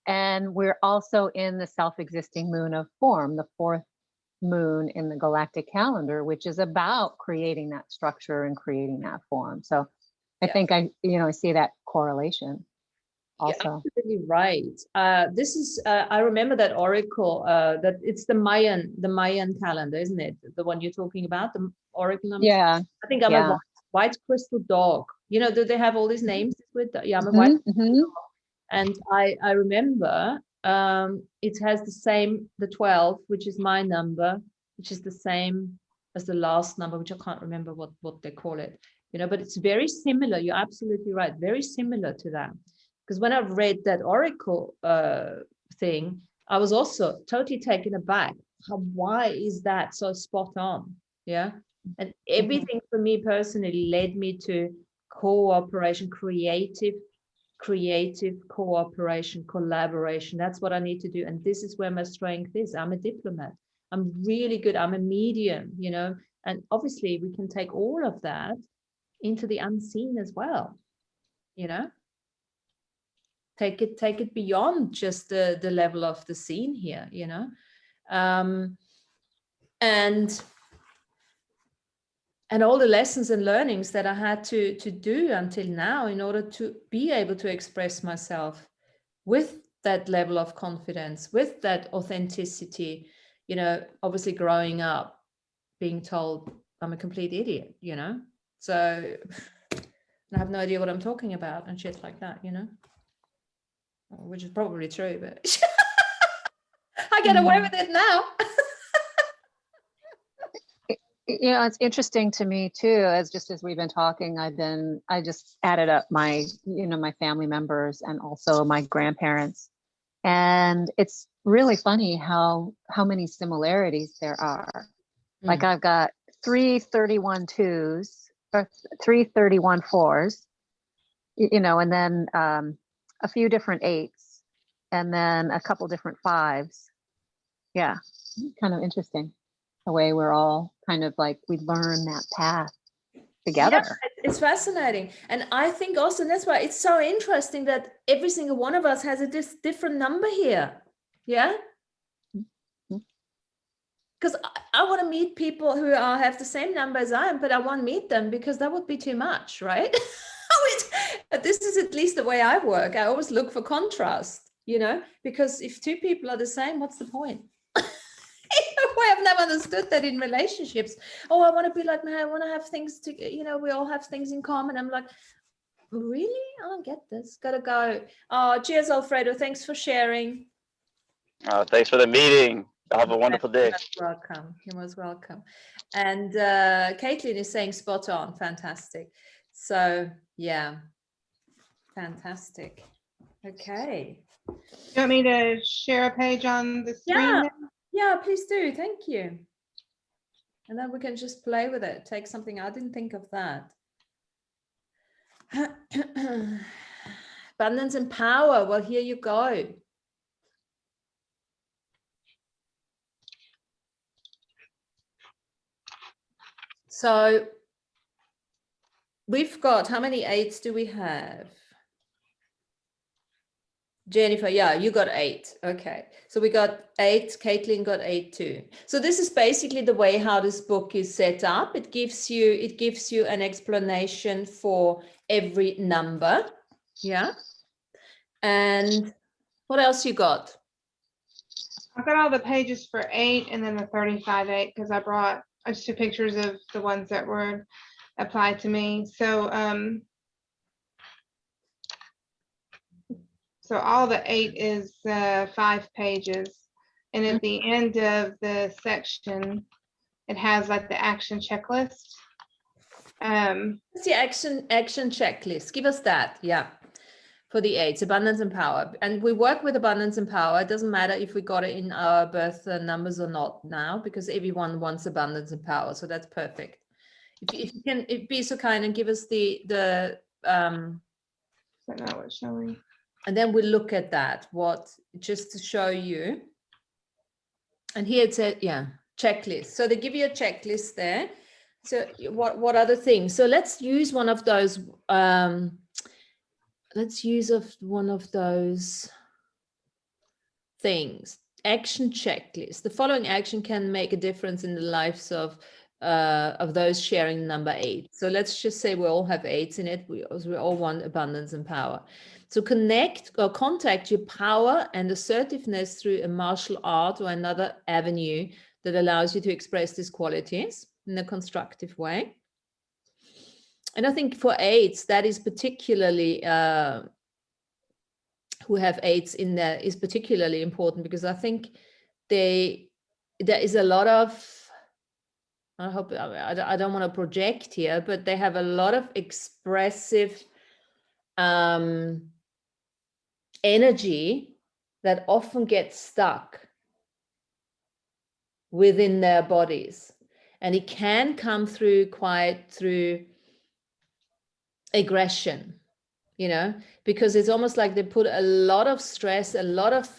And we're also in the self-existing moon of form, the 4th moon in the galactic calendar, which is about creating that structure and creating that form. So I think I see that correlation also. You're absolutely right. This is, I remember that oracle, that it's the Mayan calendar, isn't it? The one you're talking about, the oracle numbers? Yeah. I think I'm a white crystal dog. You know, do they have all these names with that? Yeah, I'm a white crystal dog. And I remember it has the same, the 12, which is my number, which is the same as the last number, which I can't remember what they call it. You know, but it's very similar. You're absolutely right. Very similar to that. Because when I've read that oracle thing, I was also totally taken aback. Why is that so spot on? Yeah. And everything for me personally led me to cooperation, creative creative cooperation, collaboration. That's what I need to do. And this is where my strength is. I'm a diplomat. I'm really good. I'm a medium, you know, and obviously we can take all of that into the unseen as well, you know. Take it beyond just the level of the scene here, you know. And all the lessons and learnings that I had to do until now in order to be able to express myself with that level of confidence, with that authenticity, you know, obviously growing up being told I'm a complete idiot, you know, so I have no idea what I'm talking about and shit like that, you know, which is probably true, but I get away with it now. You know, it's interesting to me too, as we've been talking, I just added up my, you know, my family members and also my grandparents. And it's really funny how many similarities there are. Like I've got 3 31 2s or 3 31 4s, you know, and then a few different 8s and then a couple different 5s. Yeah, kind of interesting the way we're all kind of like, we learn that path together. Yeah, it's fascinating. And I think also that's why it's so interesting that every single one of us has a different number here. Yeah. Because I want to meet people who have the same number as I am, but I won't meet them because that would be too much, right? This is at least the way I work. I always look for contrast, you know, because if 2 people are the same, what's the point? I've never understood that in relationships. Oh, I want to be like, man, I want to have things to, you know, we all have things in common. I'm like, really? I don't get this. Gotta go. Oh, cheers, Alfredo. Thanks for sharing. Thanks for the meeting. Have a wonderful day. You're welcome. You're most welcome. And Caitlin is saying spot on. Fantastic. So, yeah. Fantastic. Okay. You want me to share a page on the screen? Yeah. Then? Yeah, please do. Thank you. And then we can just play with it. Take something. I didn't think of that. Abundance and power. Well, here you go. So we've got, how many 8s do we have? Jennifer, yeah, you got 8. Okay, so we got 8. Caitlin got 8 too. So this is basically the way how this book is set up. It gives you an explanation for every number. Yeah. And what else you got? I've got all the pages for 8 and then the 35-8 because I just took pictures of the ones that were applied to me. So all the 8 is 5 pages. And at the end of the section, it has like the action checklist. What's the action checklist? Give us that. Yeah. For the 8s, abundance and power. And we work with abundance and power. It doesn't matter if we got it in our birth numbers or not now, because everyone wants abundance and power. So that's perfect. If you can be so kind and give us the So now it's showing. and then we'll look at that, just to show you. And here it said, yeah, checklist. So they give you a checklist there. So what other things? So let's use one of those. Let's use one of those things. Action checklist. The following action can make a difference in the lives of those sharing number 8. So let's just say we all have 8s in it. We all want abundance and power. So connect or contact your power and assertiveness through a martial art or another avenue that allows you to express these qualities in a constructive way. And I think for 8s, that is particularly, who have 8s in there, is particularly important, because I think there is a lot of, I don't want to project here, but they have a lot of expressive energy that often gets stuck within their bodies. And it can come through aggression, you know, because it's almost like they put a lot of stress, a lot of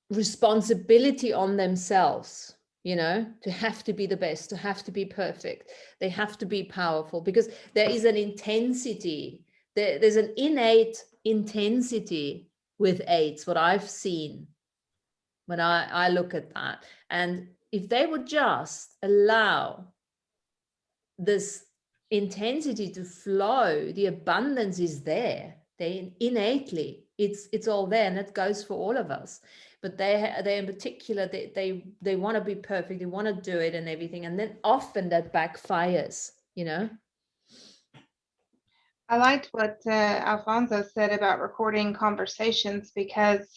responsibility on themselves, you know, to have to be the best, to have to be perfect. They have to be powerful because there is an intensity. There's an innate intensity with eights, what I've seen when I look at that. And if they would just allow this intensity to flow, the abundance is there. They innately, it's all there, and it goes for all of us. But they in particular, they want to be perfect, they want to do it and everything, and then often that backfires, you know. I liked what Alfonso said about recording conversations, because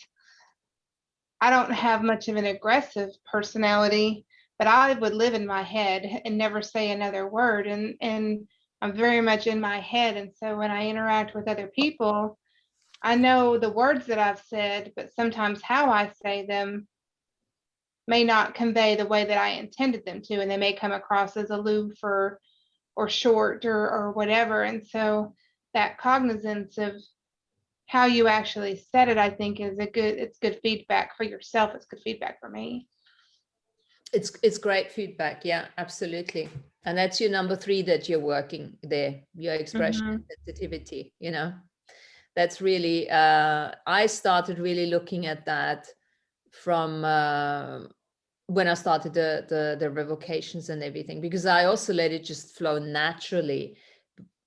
I don't have much of an aggressive personality, but I would live in my head and never say another word. And I'm very much in my head. And so when I interact with other people, I know the words that I've said, but sometimes how I say them may not convey the way that I intended them to, and they may come across as aloof or short or whatever. And so that cognizance of how you actually said it, I think it's good feedback for yourself. It's good feedback for me. It's great feedback. Yeah, absolutely. And that's your number 3 that you're working there, your expression and sensitivity, you know. That's really, I started really looking at that from when I started the revocations and everything, because I also let it just flow naturally.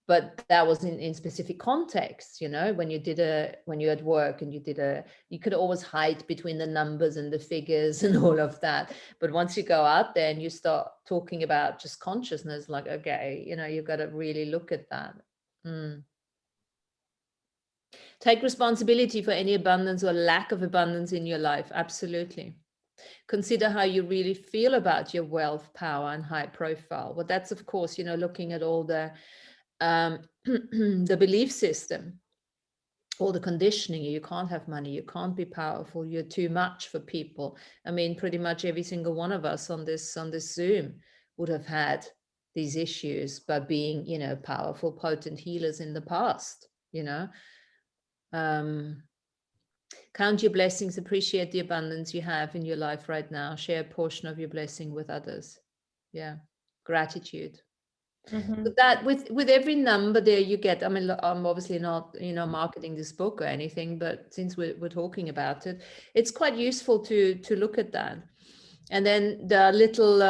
But that was in specific contexts, you know, when you're at work and you could always hide between the numbers and the figures and all of that. But once you go out there and you start talking about just consciousness, like, okay, you know, you've got to really look at that. Take responsibility for any abundance or lack of abundance in your life. Absolutely. Consider how you really feel about your wealth, power, and high profile. Well, that's, of course, you know, looking at all the belief system, all the conditioning. You can't have money, you can't be powerful, you're too much for people. I mean, pretty much every single one of us on this Zoom would have had these issues by being, you know, powerful, potent healers in the past, you know. Count your blessings, appreciate the abundance you have in your life right now, share a portion of your blessing with others. Yeah, gratitude. That with every number there you get, I mean, I'm obviously not, you know, marketing this book or anything, but since we're talking about it, it's quite useful to look at that. And then the little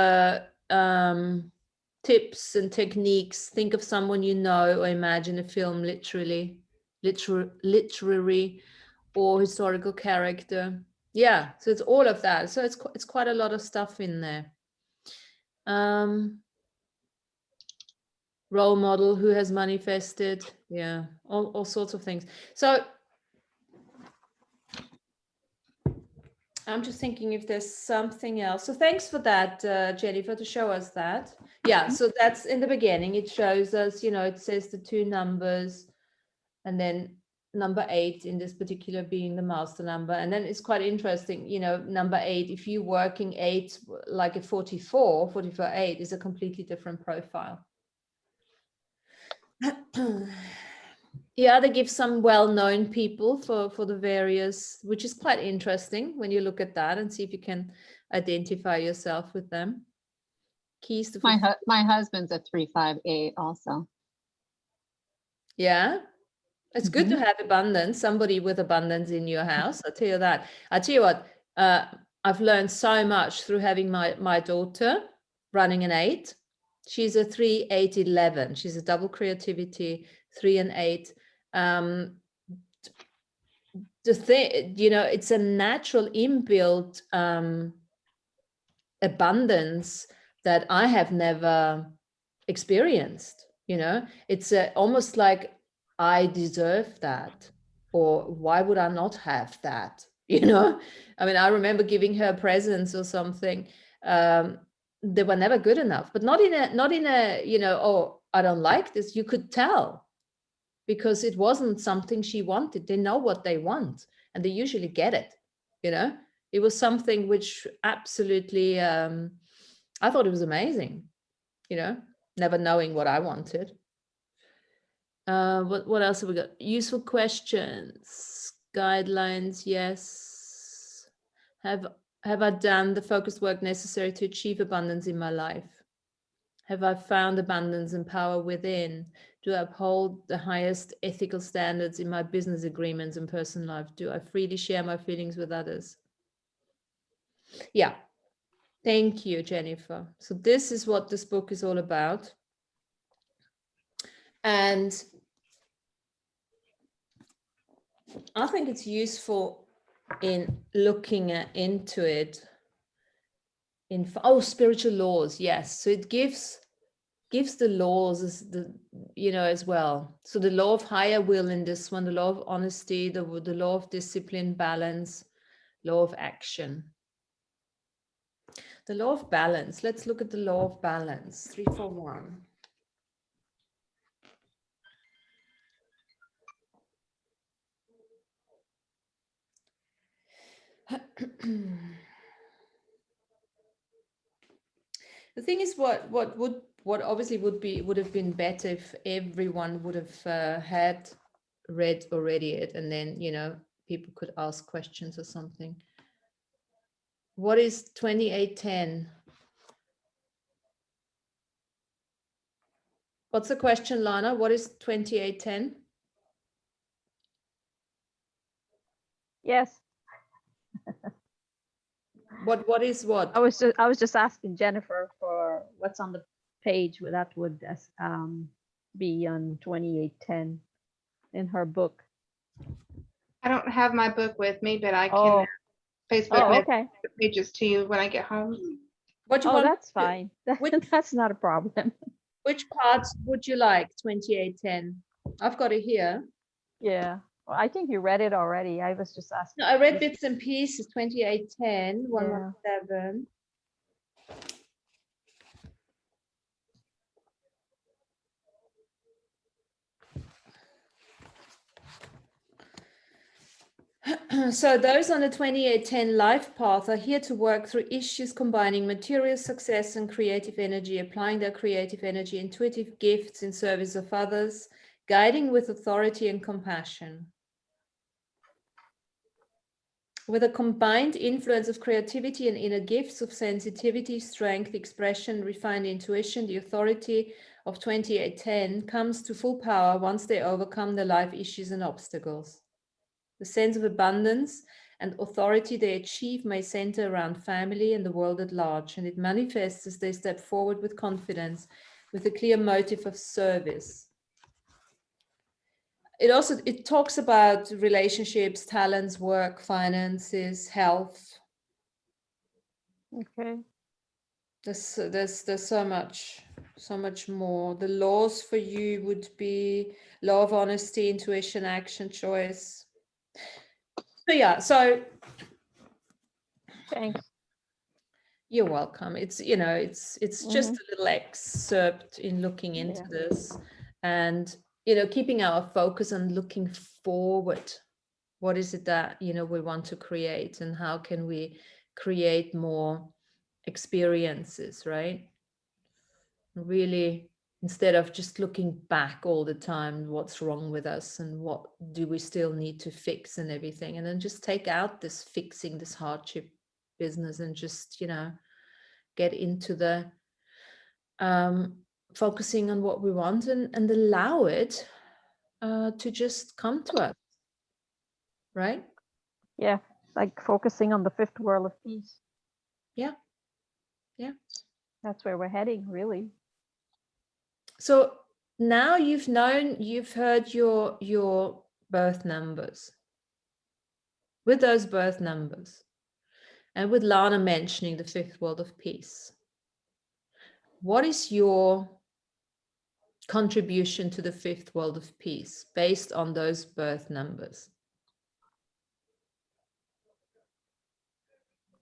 tips and techniques. Think of someone you know, or imagine a film, literary or historical character. Yeah, so it's all of that. So it's quite a lot of stuff in there. Role model who has manifested, yeah, all sorts of things. So I'm just thinking if there's something else. So thanks for that, Jennifer, to show us that. Yeah, so that's in the beginning. It shows us, you know, it says the 2 numbers, and then number 8 in this particular being the master number. And then it's quite interesting, you know, number 8, if you're working 8 like a 44, 8 is a completely different profile. Yeah, they give some well-known people for the various, which is quite interesting when you look at that and see if you can identify yourself with them. Keys to my husband's a 358 also. Yeah, it's good to have abundance, somebody with abundance in your house. I'll tell you that. I'll tell you what, I've learned so much through having my daughter running an 8. She's a 3, 8, 11. She's a double creativity, 3 and 8. The thing, you know, it's a natural inbuilt abundance that I have never experienced. You know, it's almost like I deserve that, or why would I not have that? You know, I mean, I remember giving her presents or something. They were never good enough, but not in a, you know, oh, I don't like this. You could tell, because it wasn't something she wanted. They know what they want and they usually get it, you know. It was something which absolutely, I thought it was amazing, you know, never knowing what I wanted. What else have we got? Useful questions, guidelines. Yes. Have I done the focused work necessary to achieve abundance in my life? Have I found abundance and power within? Do I uphold the highest ethical standards in my business agreements and personal life? Do I freely share my feelings with others? Yeah. Thank you, Jennifer. So this is what this book is all about. And I think it's useful in looking into it spiritual laws. Yes. So it gives the laws as as well. So the law of higher will in this one, the law of honesty, the law of discipline, balance, law of action. The law of balance. Let's look at the law of balance. 341. The thing is, what obviously would have been better if everyone would have had read already it, and then people could ask questions or something. What is 2810? What's the question, Lana? What is 2810? Yes. What is what? I was just asking Jennifer for what's on the page where that would be on 2810 in her book. I don't have my book with me, but I can Facebook okay. pages to you when I get home. What do you want? That's fine. That's not a problem. Which parts would you like? 2810. I've got it here. Yeah. Well, I think you read it already. I was just asking. No, I read bits and pieces. 2810, 117. So those on the 2810 life path are here to work through issues combining material success and creative energy, applying their creative energy, intuitive gifts in service of others, guiding with authority and compassion. With a combined influence of creativity and inner gifts of sensitivity, strength, expression, refined intuition, the authority of 2810 comes to full power once they overcome their life issues and obstacles. The sense of abundance and authority they achieve may center around family and the world at large, and it manifests as they step forward with confidence, with a clear motive of service. It talks about relationships, talents, work, finances, health. Okay. There's so much more. The laws for you would be law of honesty, intuition, action, choice. So yeah, so thanks. You're welcome. It's just a little excerpt in looking into this, and keeping our focus on looking forward. What is it that we want to create, and how can we create more experiences, right? Really, instead of just looking back all the time, what's wrong with us and what do we still need to fix and everything, and then just take out this fixing, this hardship business, and just get into the focusing on what we want, and allow it to just come to us, right? Yeah, like focusing on the fifth world of peace. Yeah. That's where we're heading, really. So now you've heard your birth numbers. With those birth numbers, and with Lana mentioning the fifth world of peace, what is your contribution to the fifth world of peace based on those birth numbers?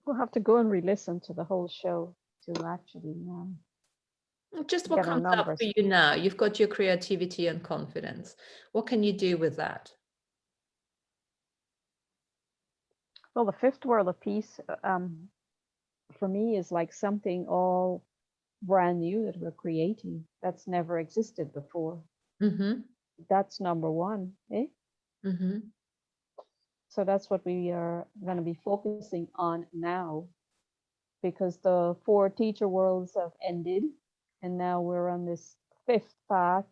We'll have to go and re-listen to the whole show to actually just what comes up for you now. You've got your creativity and confidence. What can you do with that? Well, the fifth world of peace for me is like something all brand new that we're creating that's never existed before. that's number one. Mm-hmm. So that's what we are going to be focusing on now, because the 4 teacher worlds have ended, and now we're on this 5th path,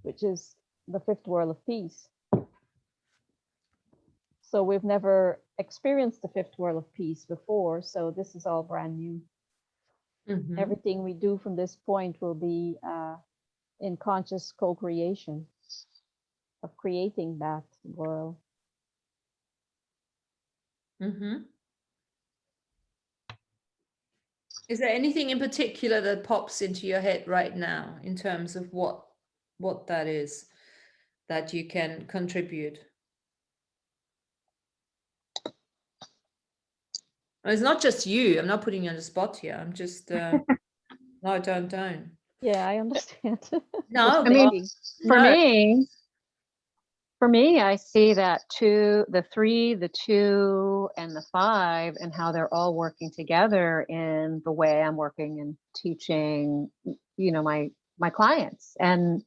which is the 5th world of peace. So we've never experienced the 5th world of peace before, so this is all brand new. Mm-hmm. Everything we do from this point will be in conscious co-creation of creating that world. Mm-hmm. Is there anything in particular that pops into your head right now in terms of what that is that you can contribute? It's not just you. I'm not putting you on the spot here. I'm just no, don't. Yeah, I understand. No, I mean, Thinking. for me, I see that the 3, the 2, and the 5, and how they're all working together in the way I'm working and teaching, my clients. And,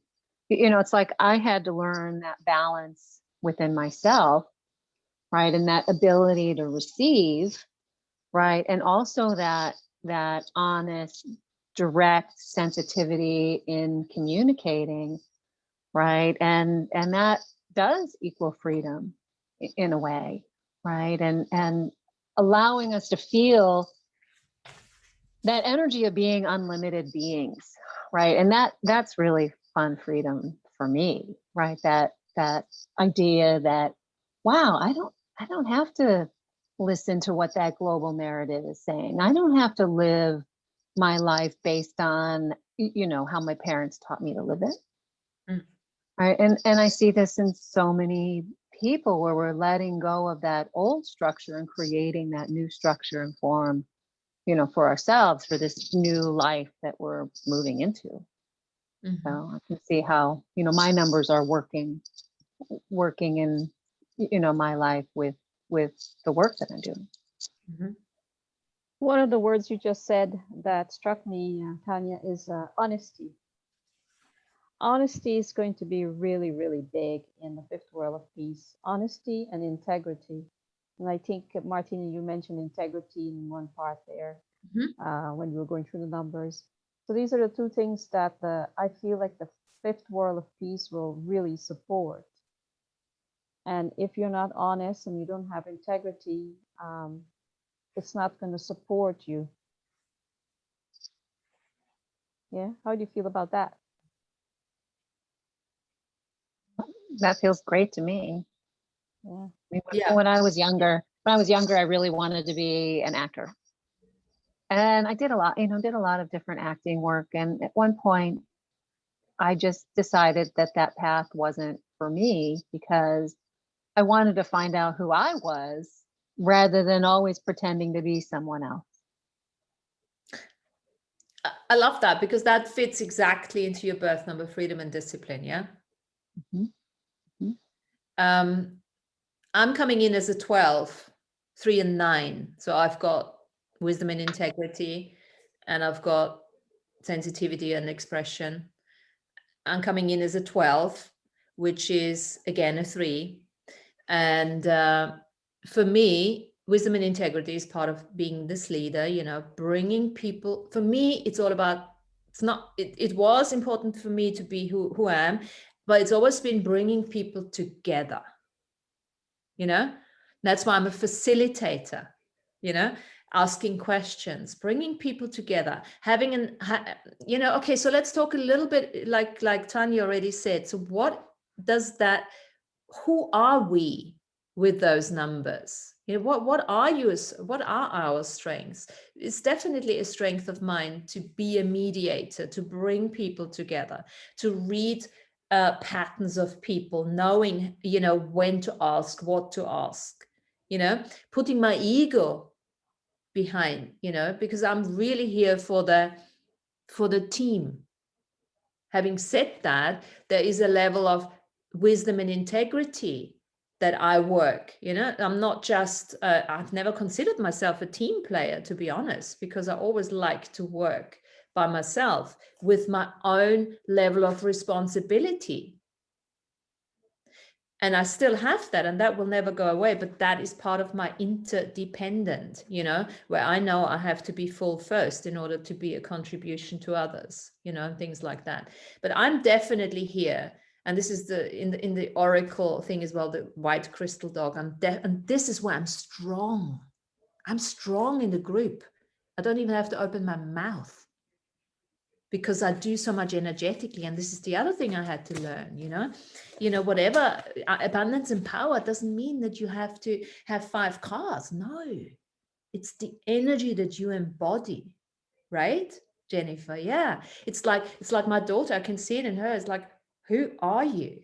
it's like I had to learn that balance within myself, right? And that ability to receive, right? And also that honest, direct sensitivity in communicating, right? And that does equal freedom in a way, right? And allowing us to feel that energy of being unlimited beings, right? And that's really fun freedom for me, right? That idea that, wow, I don't have to listen to what that global narrative is saying. I don't have to live my life based on, how my parents taught me to live it. Mm. Right. And I see this in so many people where we're letting go of that old structure and creating that new structure and form, for ourselves, for this new life that we're moving into. Mm-hmm. So I can see how, my numbers are working in, my life with the work that I'm doing. Mm-hmm. One of the words you just said that struck me, Tanya, is honesty. Honesty is going to be really, really big in the 5th world of peace. Honesty and integrity. And I think, Martina, you mentioned integrity in one part there. Mm-hmm. When you were going through the numbers. So these are the 2 things that I feel like the 5th world of peace will really support. And if you're not honest and you don't have integrity, it's not going to support you. Yeah, how do you feel about that? That feels great to me. Yeah. Yeah. When I was younger, I really wanted to be an actor. And I did a lot of different acting work. And at one point, I just decided that path wasn't for me, because I wanted to find out who I was rather than always pretending to be someone else. I love that, because that fits exactly into your birth number, freedom and discipline. Yeah. Mm-hmm. Mm-hmm. I'm coming in as a 12, 3 and 9. So I've got wisdom and integrity, and I've got sensitivity and expression. I'm coming in as a 12, which is again a 3. And for me, wisdom and integrity is part of being this leader, bringing people. For me, it's all about, it was important for me to be who I am, but it's always been bringing people together. That's why I'm a facilitator, asking questions, bringing people together, having okay, so let's talk a little bit like Tanya already said. So who are we with those numbers? What are our strengths? It's definitely a strength of mine to be a mediator, to bring people together, to read patterns of people, knowing, when to ask, what to ask, putting my ego behind, because I'm really here for the team. Having said that, there is a level of wisdom and integrity that I work, I'm not just, I've never considered myself a team player, to be honest, because I always like to work by myself with my own level of responsibility. And I still have that, and that will never go away. But that is part of my interdependent, where I know I have to be full first in order to be a contribution to others, and things like that. But I'm definitely here. And this is in the oracle thing as well, the white crystal dog. And this is where I'm strong. I'm strong in the group. I don't even have to open my mouth, because I do so much energetically. And this is the other thing I had to learn, whatever abundance and power doesn't mean that you have to have 5 cars. No, it's the energy that you embody, right, Jennifer? Yeah, it's like my daughter. I can see it in her. It's like, who are you?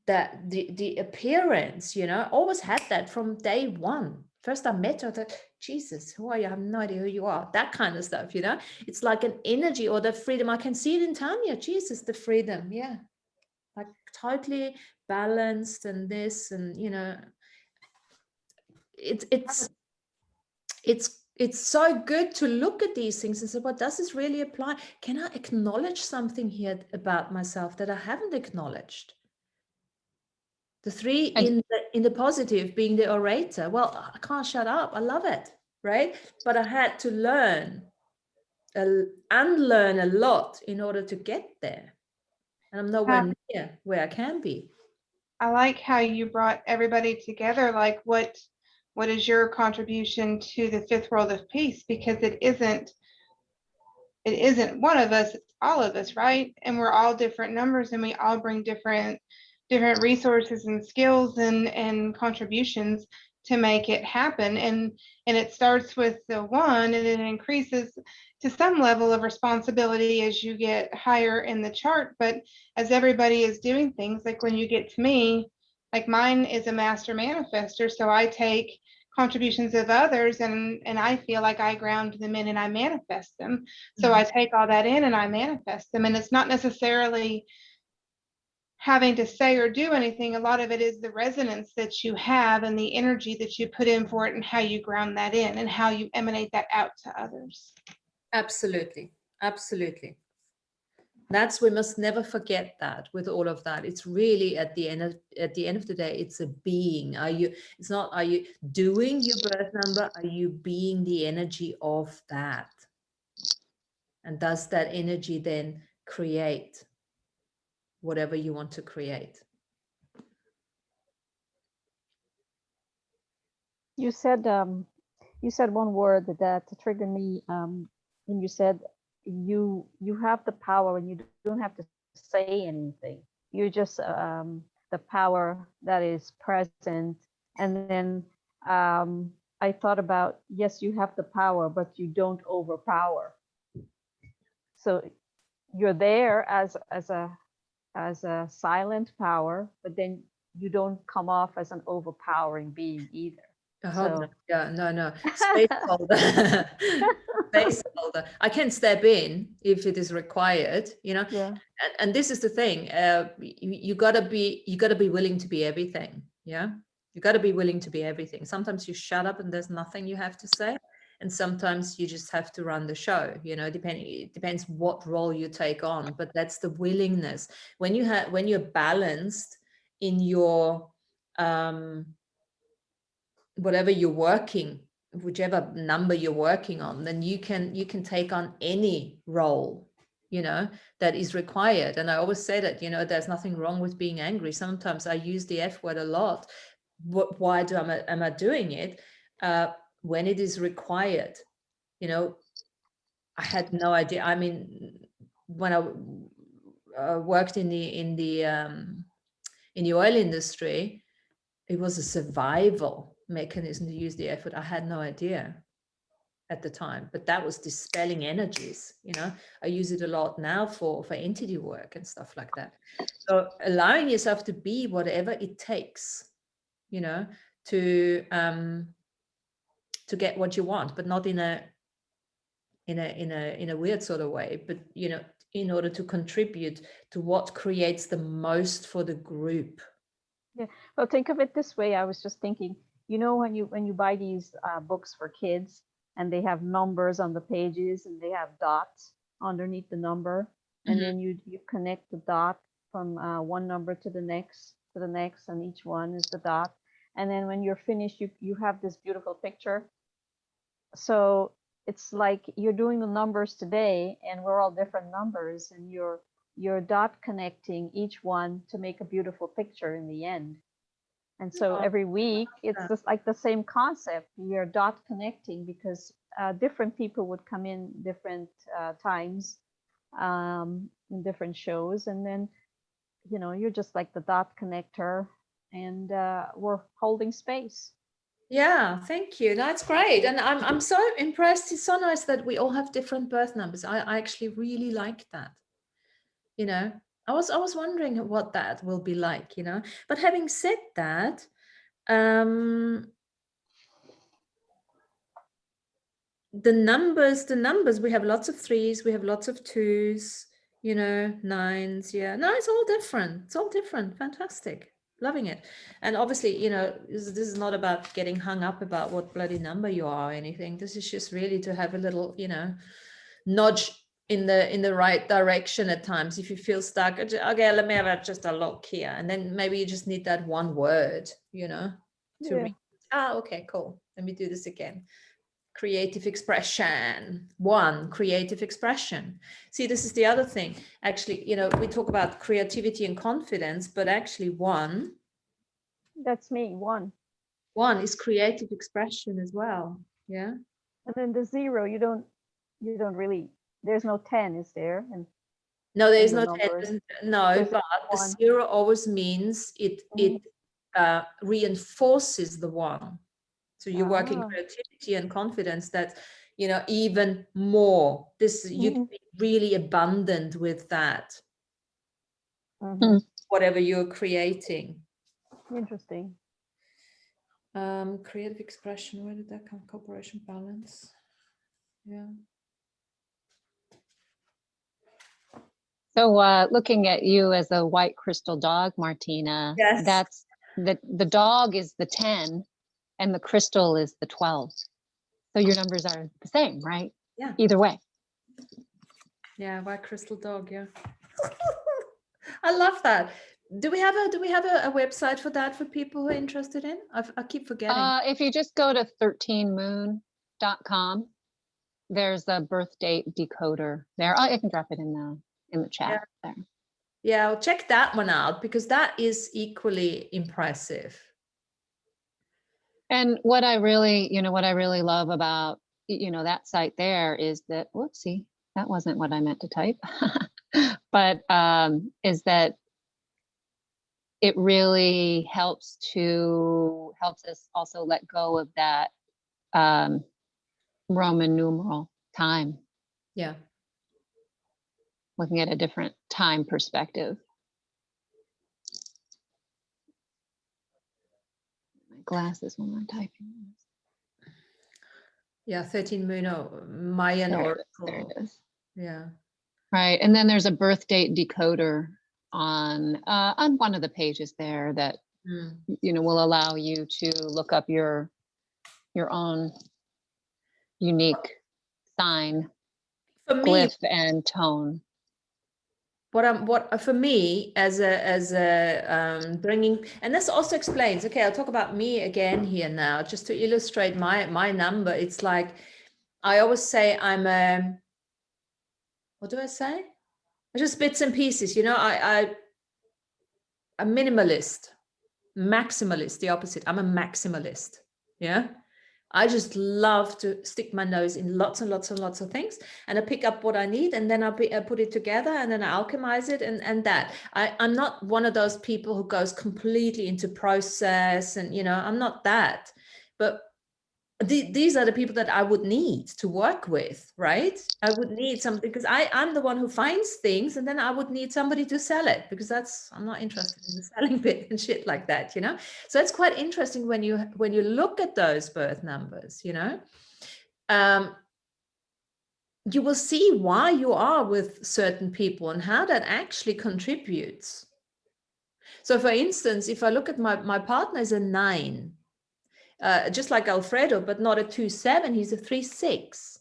That the appearance, always had that from day one. First I met her, I thought, Jesus, who are you? I have no idea who you are. That kind of stuff, It's like an energy or the freedom. I can see it in Tanya. Jesus, the freedom. Yeah. Like totally balanced and this, and it's so good to look at these things and say, what does this really apply? Can I acknowledge something here about myself that I haven't acknowledged? The 3 in the positive, being the orator. Well, I can't shut up. I love it, right? But I had to unlearn a lot in order to get there. And I'm nowhere near where I can be. I like how you brought everybody together. Like, what is your contribution to the 5th world of peace? Because it isn't one of us, it's all of us, right? And we're all different numbers, and we all bring different resources and skills and contributions to make it happen. And it starts with the 1, and it increases to some level of responsibility as you get higher in the chart. But as everybody is doing things, like when you get to me, like mine is a master manifester, so I take contributions of others and I feel like I ground them in and I manifest them. So I take all that in and I manifest them. And it's not necessarily having to say or do anything. A lot of it is the resonance that you have and the energy that you put in for it, and how you ground that in and how you emanate that out to others. Absolutely. We must never forget that with all of that. It's really at the end of the day, it's a being. Are you doing your birth number? Are you being the energy of that? And does that energy then create whatever you want to create? You said one word that triggered me when you said you have the power and you don't have to say anything. You're just the power that is present. And then I thought about, yes, you have the power, but you don't overpower. So you're there as a silent power, but then you don't come off as an overpowering being either. No. Space holder. Space holder. I can step in if it is required, Yeah. And this is the thing. You gotta be willing to be everything. Yeah. You gotta be willing to be everything. Sometimes you shut up and there's nothing you have to say. And sometimes you just have to run the show, it depends what role you take on, but that's the willingness. When you're balanced in your, whatever you're working, whichever number you're working on, then you can take on any role, that is required. And I always say that, there's nothing wrong with being angry. Sometimes I use the F word a lot. Why am I doing it? When it is required, I had no idea. I mean, when I worked in the oil industry, it was a survival mechanism to use the effort. I had no idea at the time, but that was dispelling energies. I use it a lot now for entity work and stuff like that. So allowing yourself to be whatever it takes, to get what you want, but not in a weird sort of way, but in order to contribute to what creates the most for the group. Yeah, well, think of it this way. I was just thinking, when you buy these books for kids and they have numbers on the pages and they have dots underneath the number, and then you connect the dot from one number to the next, to the next, and each one is the dot. And then when you're finished, you have this beautiful picture. So it's like you're doing the numbers today, and we're all different numbers, and you're dot connecting each one to make a beautiful picture in the end. And so every week, it's just like the same concept. You're dot connecting because different people would come in different times in different shows. And then, you know, you're just like the dot connector, and we're holding space. Yeah, thank you. That's great. And I'm so impressed. It's so nice that we all have different birth numbers. I actually really like that. You know, I was wondering what that will be like, you know. But having said that, the numbers, we have lots of 3s, we have lots of 2s, you know, 9s. Yeah, no, it's all different. It's all different. Fantastic. Loving it. And obviously, you know, this is not about getting hung up about what bloody number you are or anything. This is just really to have a little, you know, nudge in the right direction at times. If you feel stuck, okay, let me have just a look here, and then maybe you just need that one word, you know, to read. Okay, cool, let me do this again. Creative expression. 1, creative expression. See, this is the other thing. Actually, you know, we talk about creativity and confidence, but actually 1. That's me, 1. 1 is creative expression as well. Yeah. And then the 0, you don't really, there's no 10, is there? And no, there is the no 10. No, There's but the 0 always means it reinforces the 1. So you're working creativity and confidence, that, you know, even more. This you can be really abundant with that. Whatever you're creating. Interesting. Creative expression, where did that come? Cooperation, balance. Yeah. So looking at you as a white crystal dog, Martina, yes, that's the dog is the 10 and the crystal is the 12. So your numbers are the same, right? Yeah. Either way. Yeah, white crystal dog, yeah. I love that. Do we have a website for that for people who are interested in? I keep forgetting. If you just go to 13moon.com, there's a birth date decoder there. I can drop it in the chat there. Yeah, I'll check that one out, because that is equally impressive. And what I really love about, you know, that site there is that, whoopsie, that wasn't what I meant to type, but is that it really helps us also let go of that Roman numeral time. Yeah. Looking at a different time perspective. My glasses when I'm typing. Yeah, 13 moon Mayan oracle. There it is. Yeah. Right, and then there's a birth date decoder on one of the pages there that you know will allow you to look up your own unique sign, glyph, and tone. What for me as a bringing, and this also explains, okay, I'll talk about me again here now, just to illustrate my number. It's like, I always say I'm a, what do I say? Just bits and pieces, you know. I'm minimalist, maximalist, the opposite. I'm a maximalist. Yeah. I just love to stick my nose in lots and lots and lots of things, and I pick up what I need, and then I put it together, and then I alchemize it, and that. I'm not one of those people who goes completely into process, and, you know, I'm not that. But these are the people that I would need to work with, right? I would need something, because I'm the one who finds things, and then I would need somebody to sell it, because I'm not interested in the selling bit and shit like that, you know. So it's quite interesting when you look at those birth numbers, you know. You will see why you are with certain people and how that actually contributes. So for instance, if I look at my partner is a 9. Just like Alfredo, but not a 2-7, he's a 3-6.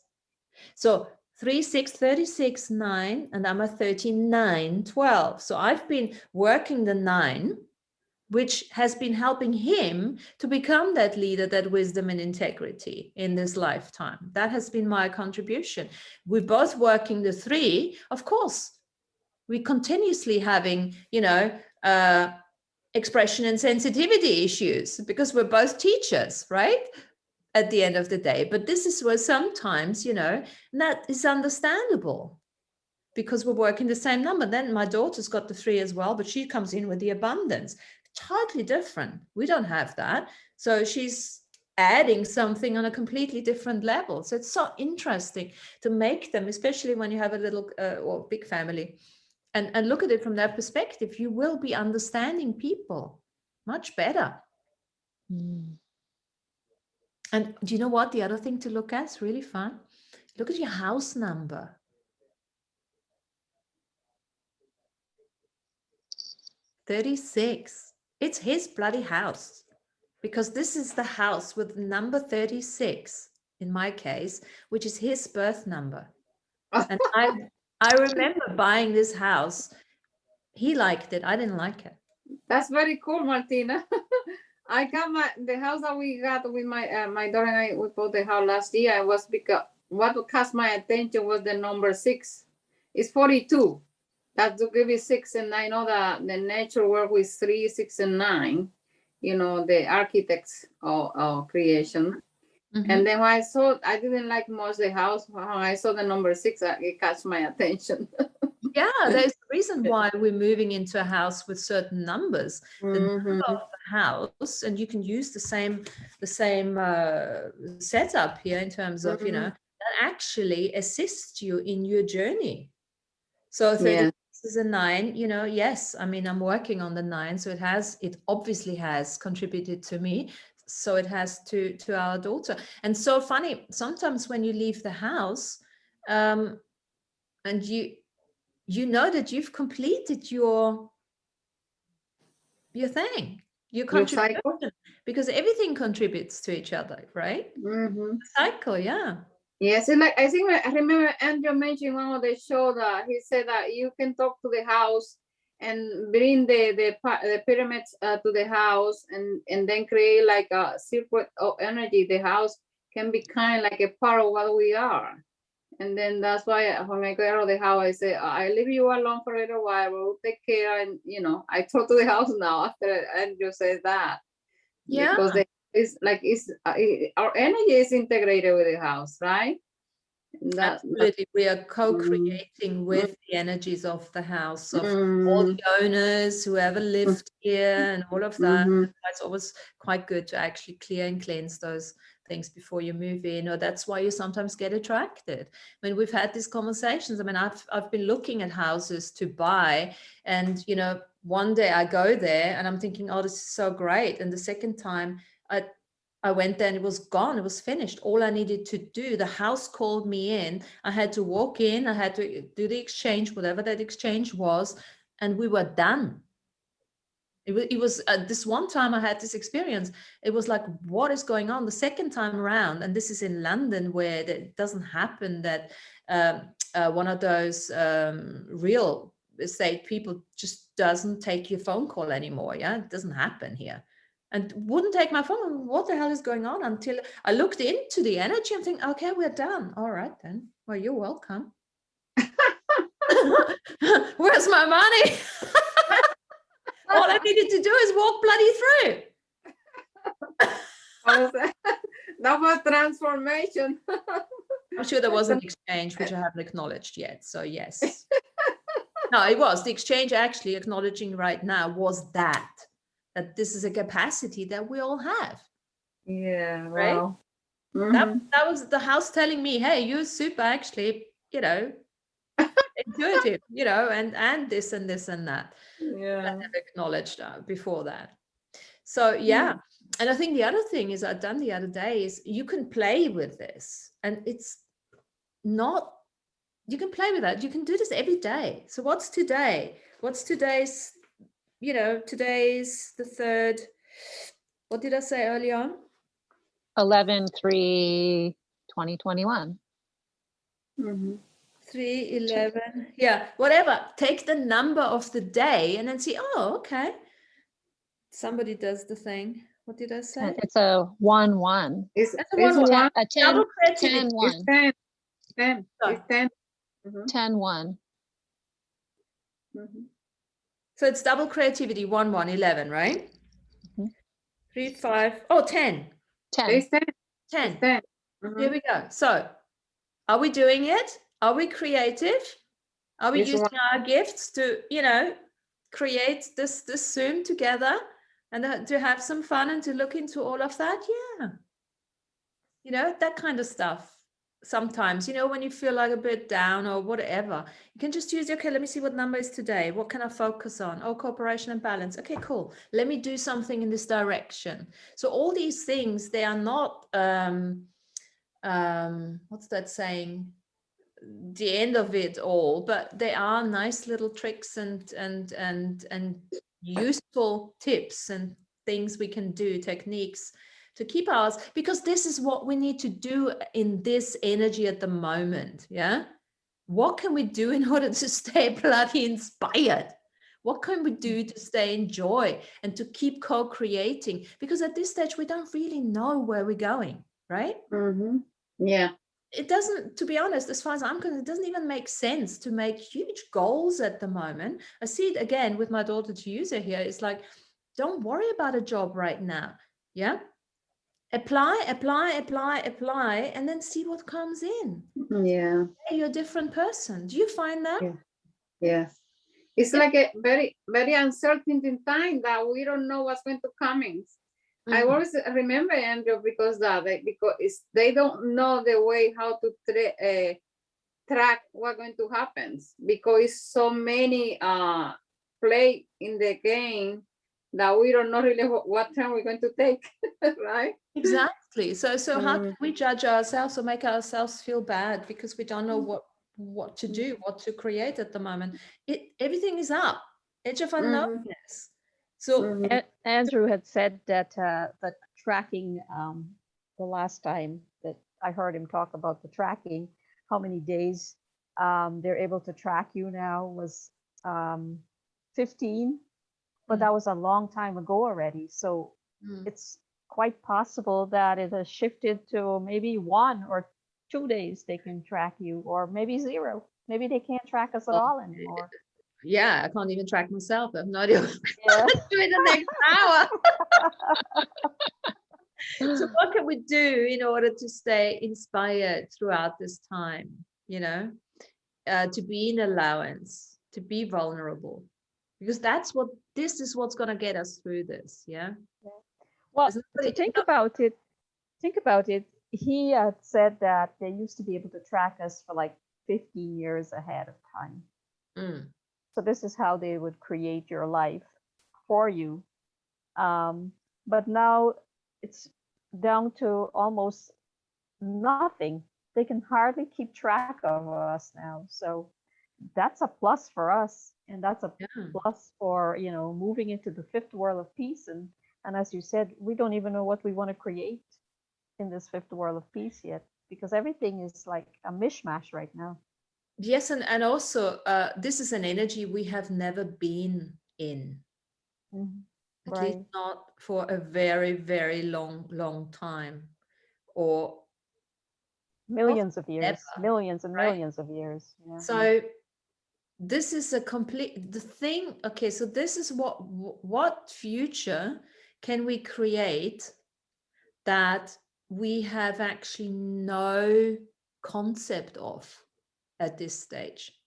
So 3-6, 36, 9, and I'm a 13, 9, 12. So I've been working the 9 which has been helping him to become that leader, that wisdom and integrity in this lifetime. That has been my contribution. We're both working the 3, of course. We continuously having, expression and sensitivity issues because we're both teachers, right? At the end of the day. But this is where sometimes, that is understandable because we're working the same number. Then my daughter's got the 3 as well, but she comes in with the abundance. Totally different. We don't have that. So she's adding something on a completely different level. So it's so interesting to make them, especially when you have a little or big family, and look at it from that perspective. You will be understanding people much better. Mm. And do you know what? The other thing to look at is really fun. Look at your house number. 36. It's his bloody house, because this is the house with number 36 in my case, which is his birth number. And I remember buying this house. He liked it. I didn't like it. That's very cool, Martina. I got the house that we got with my daughter and I. We bought the house last year. It was because what caught my attention was the number 6. It's 42. That to give it 6, and I know that the nature work with 3, 6, and 9. The architects of creation. Mm-hmm. And then when I didn't like much the house. When I saw the number 6, it caught my attention. Yeah, there's a reason why we're moving into a house with certain numbers. The number of the house, and you can use the same setup here in terms of, that actually assists you in your journey. So 36 is a 9, yes, I mean, I'm working on the 9, so it obviously has contributed to me. So it has to our daughter. And so funny, sometimes when you leave the house, and you know that you've completed your thing, your contribution, because everything contributes to each other, right? The cycle, yeah. Yes, and I think I remember Andrew mentioned one of the show that he said that you can talk to the house and bring the pyramids to the house, and then create like a circuit of energy. The house can be kind of like a part of what we are. And then that's why when I get out of the house, I say, I leave you alone for a little while, we'll take care. And, I talk to the house now after Andrew says that. Yeah. Because our energy is integrated with the house, right? Absolutely. We are co-creating with the energies of the house, of all the owners, whoever lived here and all of that. It's always quite good to actually clear and cleanse those things before you move in, or that's why you sometimes get attracted. I mean, we've had these conversations. I mean, I've been looking at houses to buy, and one day I go there and I'm thinking, oh, this is so great. And the second time I went there and it was gone. It was finished. All I needed to do, the house called me in. I had to walk in. I had to do the exchange, whatever that exchange was, and we were done. It was this one time I had this experience. It was like, what is going on? The second time around, and this is in London, where it doesn't happen that one of those real estate people just doesn't take your phone call anymore. Yeah, it doesn't happen here. And wouldn't take my phone. What the hell is going on? Until I looked into the energy and think, okay, we're done. All right then. Well, you're welcome. Where's my money? All I needed to do is walk bloody through. That was transformation. I'm sure there was an exchange which I haven't acknowledged yet. So yes. No, it was. The exchange actually acknowledging right now was that this is a capacity that we all have. Yeah, right. wow. That was the house telling me, hey, you're super actually, intuitive, and this and this and that. Yeah. I never acknowledged before that. So yeah. And I think the other thing is I've done the other day is you can play with this, and it's not, you can play with that. You can do this every day. So what's today? What's today's, today's the 3rd. What did I say early on? 11/3/2021. 3/11. Yeah, whatever. Take the number of the day and then see, oh, okay. Somebody does the thing. What did I say? It's a 1-1. It's That's a it's 1-1. one. A 10, Double creativity. 10-1. It's 10. 10. Sorry. It's 10. Mhm, 10-1. mhm. So it's double creativity, 1-1, 11, right? Mhm. 3, 5, oh, 10. 10. It's 10. 10. It's 10. Here Mhm. we go. So are we doing it? Are we creative? Are we It's using one. our gifts to, create this Zoom together and to have some fun and to look into all of that? Yeah. That kind of stuff. Sometimes, when you feel like a bit down or whatever, you can just use, okay, let me see what number is today. What can I focus on? Oh, cooperation and balance. Okay, cool. Let me do something in this direction. So all these things, they are not, what's that saying? The end of it all, but they are nice little tricks and useful tips and things we can do, techniques to keep ours, because this is what we need to do in this energy at the moment. Yeah, what can we do in order to stay bloody inspired? What can we do to stay in joy and to keep co-creating? Because at this stage we don't really know where we're going, right? Mhm. Yeah. It doesn't, to be honest, as far as I'm concerned, it doesn't even make sense to make huge goals at the moment. I see it again with my daughter Teresa here. It's like, don't worry about a job right now. Yeah. Apply, and then see what comes in. Yeah. Hey, you're a different person. Do you find that? Yeah. Yes. It's like a very, very uncertain time that we don't know what's going to come in. I Mhm. always remember, Andrew, because they don't know the way how to track what's going to happen, because it's so many play in the game that we don't know really what turn we're going to take, right? Exactly. So how Mm. can we judge ourselves or make ourselves feel bad because we don't know what to do, what to create at the moment? Everything is up, edge of unknownness. So Mhm. Andrew had said that that tracking, the last time that I heard him talk about the tracking, how many days they're able to track you now was 15, but that was a long time ago already. So Mm. it's quite possible that it has shifted to maybe 1 or 2 days they can track you, or maybe 0. Maybe they can't track us at all anymore. yeah, I can't even track myself. I have no idea what Yeah. I'm doing the next hour. So what can we do in order to stay inspired throughout this time? To be in allowance, to be vulnerable, because this is what's going to get us through this. Yeah. Well, There's to nobody- think about it, he had said that they used to be able to track us for like 15 years ahead of time. Mm. So this is how they would create your life for you. But now it's down to almost nothing. They can hardly keep track of us now. So that's a plus for us. And that's a Yeah. plus for, moving into the 5th world of peace. And as you said, we don't even know what we want to create in this 5th world of peace yet, because everything is like a mishmash right now. Yes, and also this is an energy we have never been in. At Right. least not for a very, very long time, or Millions of years, never, millions and right? millions of years. Yeah. So this is the thing. Okay, so this is what future can we create that we have actually no concept of at this stage,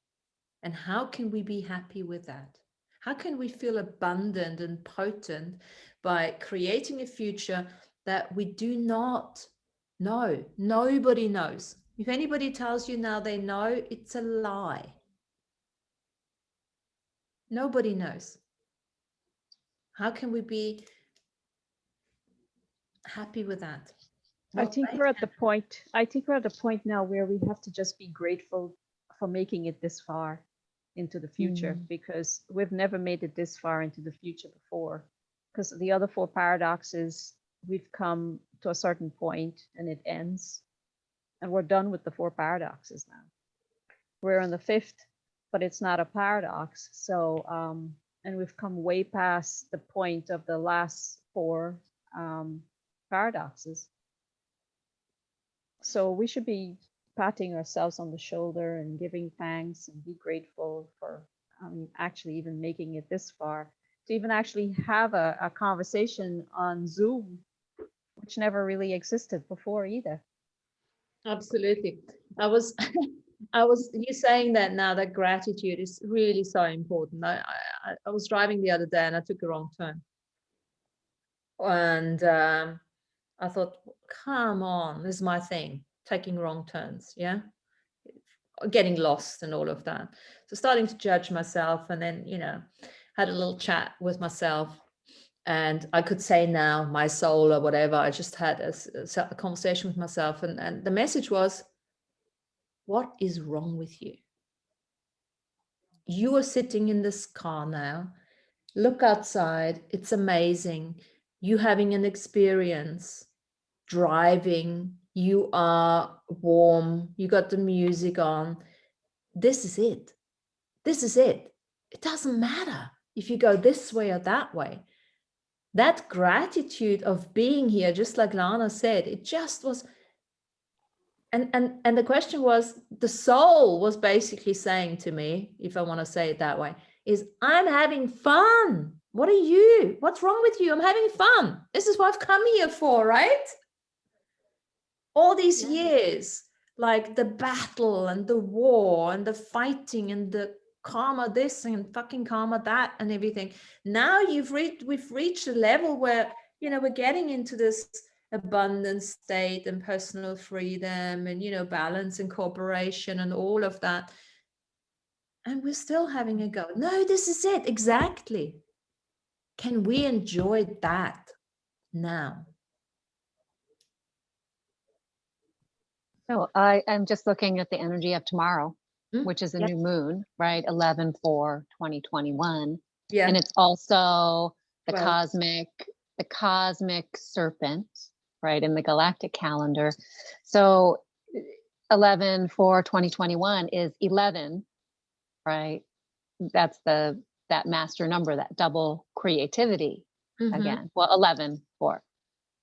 and how can we be happy with that? How can we feel abundant and potent by creating a future that we do not know? Nobody knows. If anybody tells you now they know, it's a lie. Nobody knows. How can we be happy with that? I think we're at the point now where we have to just be grateful for making it this far into the future, because we've never made it this far into the future before. Because the other 4 paradoxes, we've come to a certain point and it ends, and we're done with the 4 paradoxes now. We're on the 5th, but it's not a paradox. So and we've come way past the point of the last four paradoxes. So we should be patting ourselves on the shoulder and giving thanks and be grateful for actually even making it this far, to even actually have a conversation on Zoom, which never really existed before either. Absolutely. I was you saying that now, that gratitude is really so important. I was driving the other day and I took a wrong turn. And I thought, come on, this is my thing, taking wrong turns, yeah? Getting lost and all of that. So starting to judge myself, and then, had a little chat with myself. And I could say now, my soul or whatever, I just had a conversation with myself. And the message was, what is wrong with you? You are sitting in this car now. Look outside. It's amazing. You having an experience, driving. You are warm. You got the music on. This is it. This is it. It doesn't matter if you go this way or that way. That gratitude of being here, just like Lana said, it just was. And the question was, the soul was basically saying to me, if I want to say it that way, is I'm having fun. What are you? What's wrong with you? I'm having fun. This is what I've come here for, right? All these years, like the battle and the war and the fighting and the karma this and fucking karma that and everything. Now we've reached a level where, we're getting into this abundance state and personal freedom and, balance and cooperation and all of that. And we're still having a go. No, this is it. Exactly. Can we enjoy that now? So I'm just looking at the energy of tomorrow, which is a new moon, right? 11/4/2021. Yeah. And it's also the cosmic serpent, right, in the galactic calendar. So 11/4/2021 is 11, right? That's that master number, that double creativity again. Well, 11/4.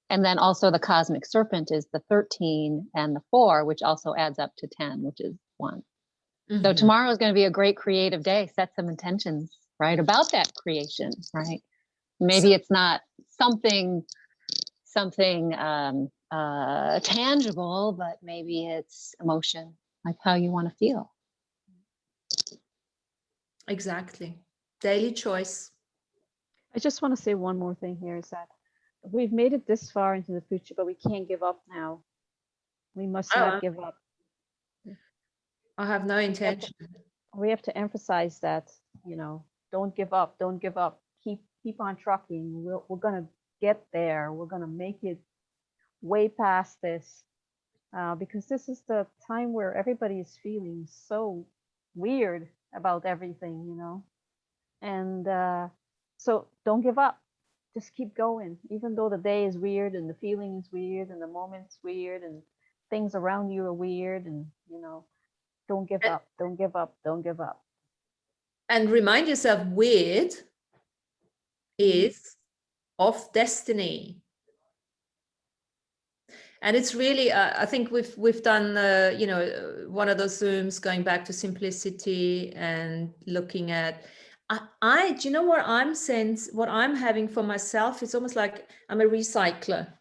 And then also the cosmic serpent is the 13 and the 4, which also adds up to 10, which is 1. So tomorrow is going to be a great creative day. Set some intentions, right, about that creation, right? Maybe it's not something tangible, but maybe it's emotion, like how you want to feel. Exactly. Daily choice. I just want to say one more thing here, is that we've made it this far into the future, but we can't give up now. We must not give up. I have no intention. We have to emphasize that, don't give up, don't give up. Keep on trucking. We're gonna get there. We're gonna make it way past this, because this is the time where everybody is feeling so weird about everything, and so don't give up. Just keep going, even though the day is weird and the feeling is weird and the moment's weird and things around you are weird, and don't give up, don't give up, don't give up. And remind yourself, weird is of destiny. And it's really, I think we've done, one of those Zooms going back to simplicity and looking at, do you know what what I'm having for myself? It's almost like I'm a recycler,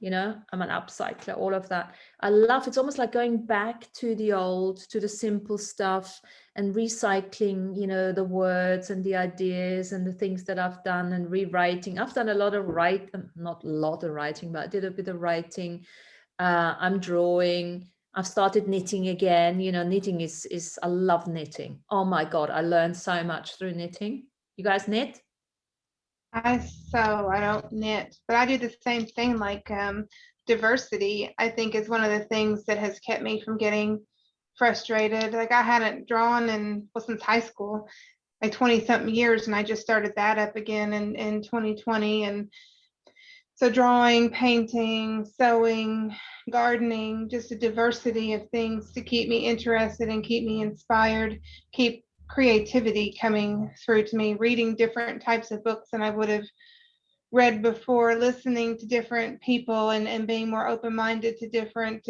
I'm an upcycler, all of that. I love, it's almost like going back to the old, to the simple stuff and recycling, the words and the ideas and the things that I've done and rewriting. I've done a lot of not a lot of writing, but I did a bit of writing. I'm drawing. I've started knitting again. Knitting is I love knitting. Oh my God, I learned so much through knitting. You guys knit? I don't knit, but I do the same thing. Like diversity, I think, is one of the things that has kept me from getting frustrated. Like I hadn't drawn since high school, like 20-something years, and I just started that up again in 2020. And so drawing, painting, sewing, gardening, just a diversity of things to keep me interested and keep me inspired, keep creativity coming through to me, reading different types of books than I would have read before, listening to different people and being more open-minded to different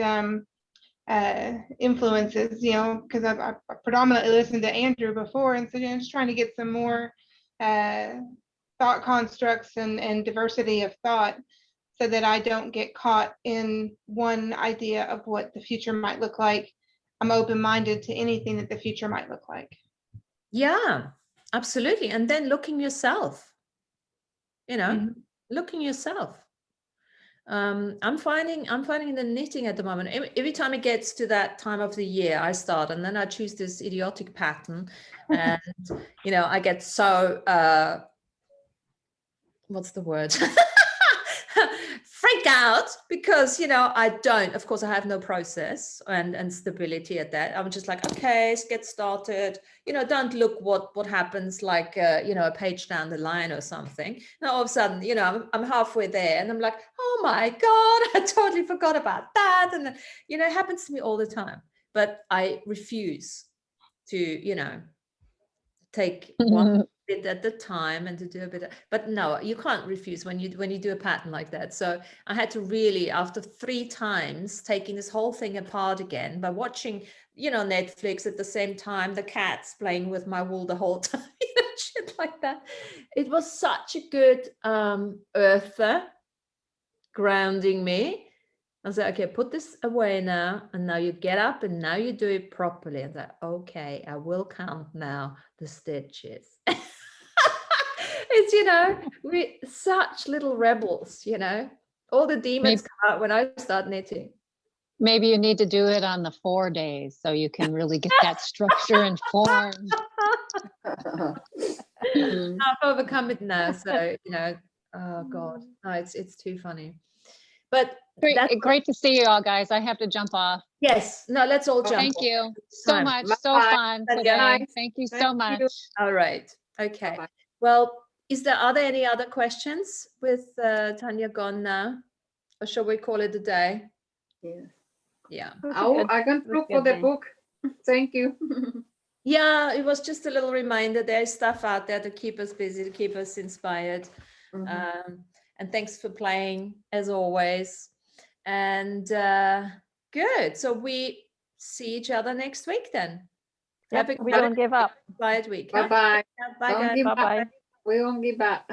influences, you know, because I predominantly listened to Andrew before, and so, you know, just trying to get some more thought constructs and diversity of thought, so that I don't get caught in one idea of what the future might look like. I'm open-minded to anything that the future might look like. Yeah, absolutely. And then looking yourself, you know, Mhm. looking yourself. I'm finding the knitting at the moment. Every time it gets to that time of the year, I start, and then I choose this idiotic pattern, and you know, I get so what's the word? Freak out, because you know, I don't, of course I have no process and stability at that. I'm just like, okay, let's get started, you know, don't look what happens like you know, a page down the line or something. Now all of a sudden, you know, I'm halfway there, and I'm like, oh my god, I totally forgot about that. And then, you know, it happens to me all the time, but I refuse to, you know, take one bit at the time and to do a bit but no, you can't refuse when you do a pattern like that. So I had to really, after 3 times, taking this whole thing apart again by watching, you know, Netflix at the same time, the cat's playing with my wool the whole time, you know, shit like that. It was such a good earther, grounding me. I was like, okay, put this away now, and now you get up, and now you do it properly. And that, okay, I will count now the stitches. It's, you know, we such little rebels, you know. All the demons come out when I start knitting. Maybe you need to do it on the 4 days so you can really get that structure and form. I've overcome it now, so you know. Oh God, no, it's too funny. But Great to see you all, guys. I have to jump off. yes, no, let's all jump. Thank you so Time. much. So Bye. fun Bye. today. Thank you so Thank much. you. All right. Okay. Bye-bye. Well, are there any other questions with Tanya gone now? Or shall we call it a day? Yeah. Yeah. I can look for the book. Thank you. Yeah, it was just a little reminder. There's stuff out there to keep us busy, to keep us inspired. And thanks for playing as always. And good. So we see each other next week then. Yep, we don't give up. Inspired week. Bye-bye. Bye, Don't guys. give Bye-bye. up. We won't give up.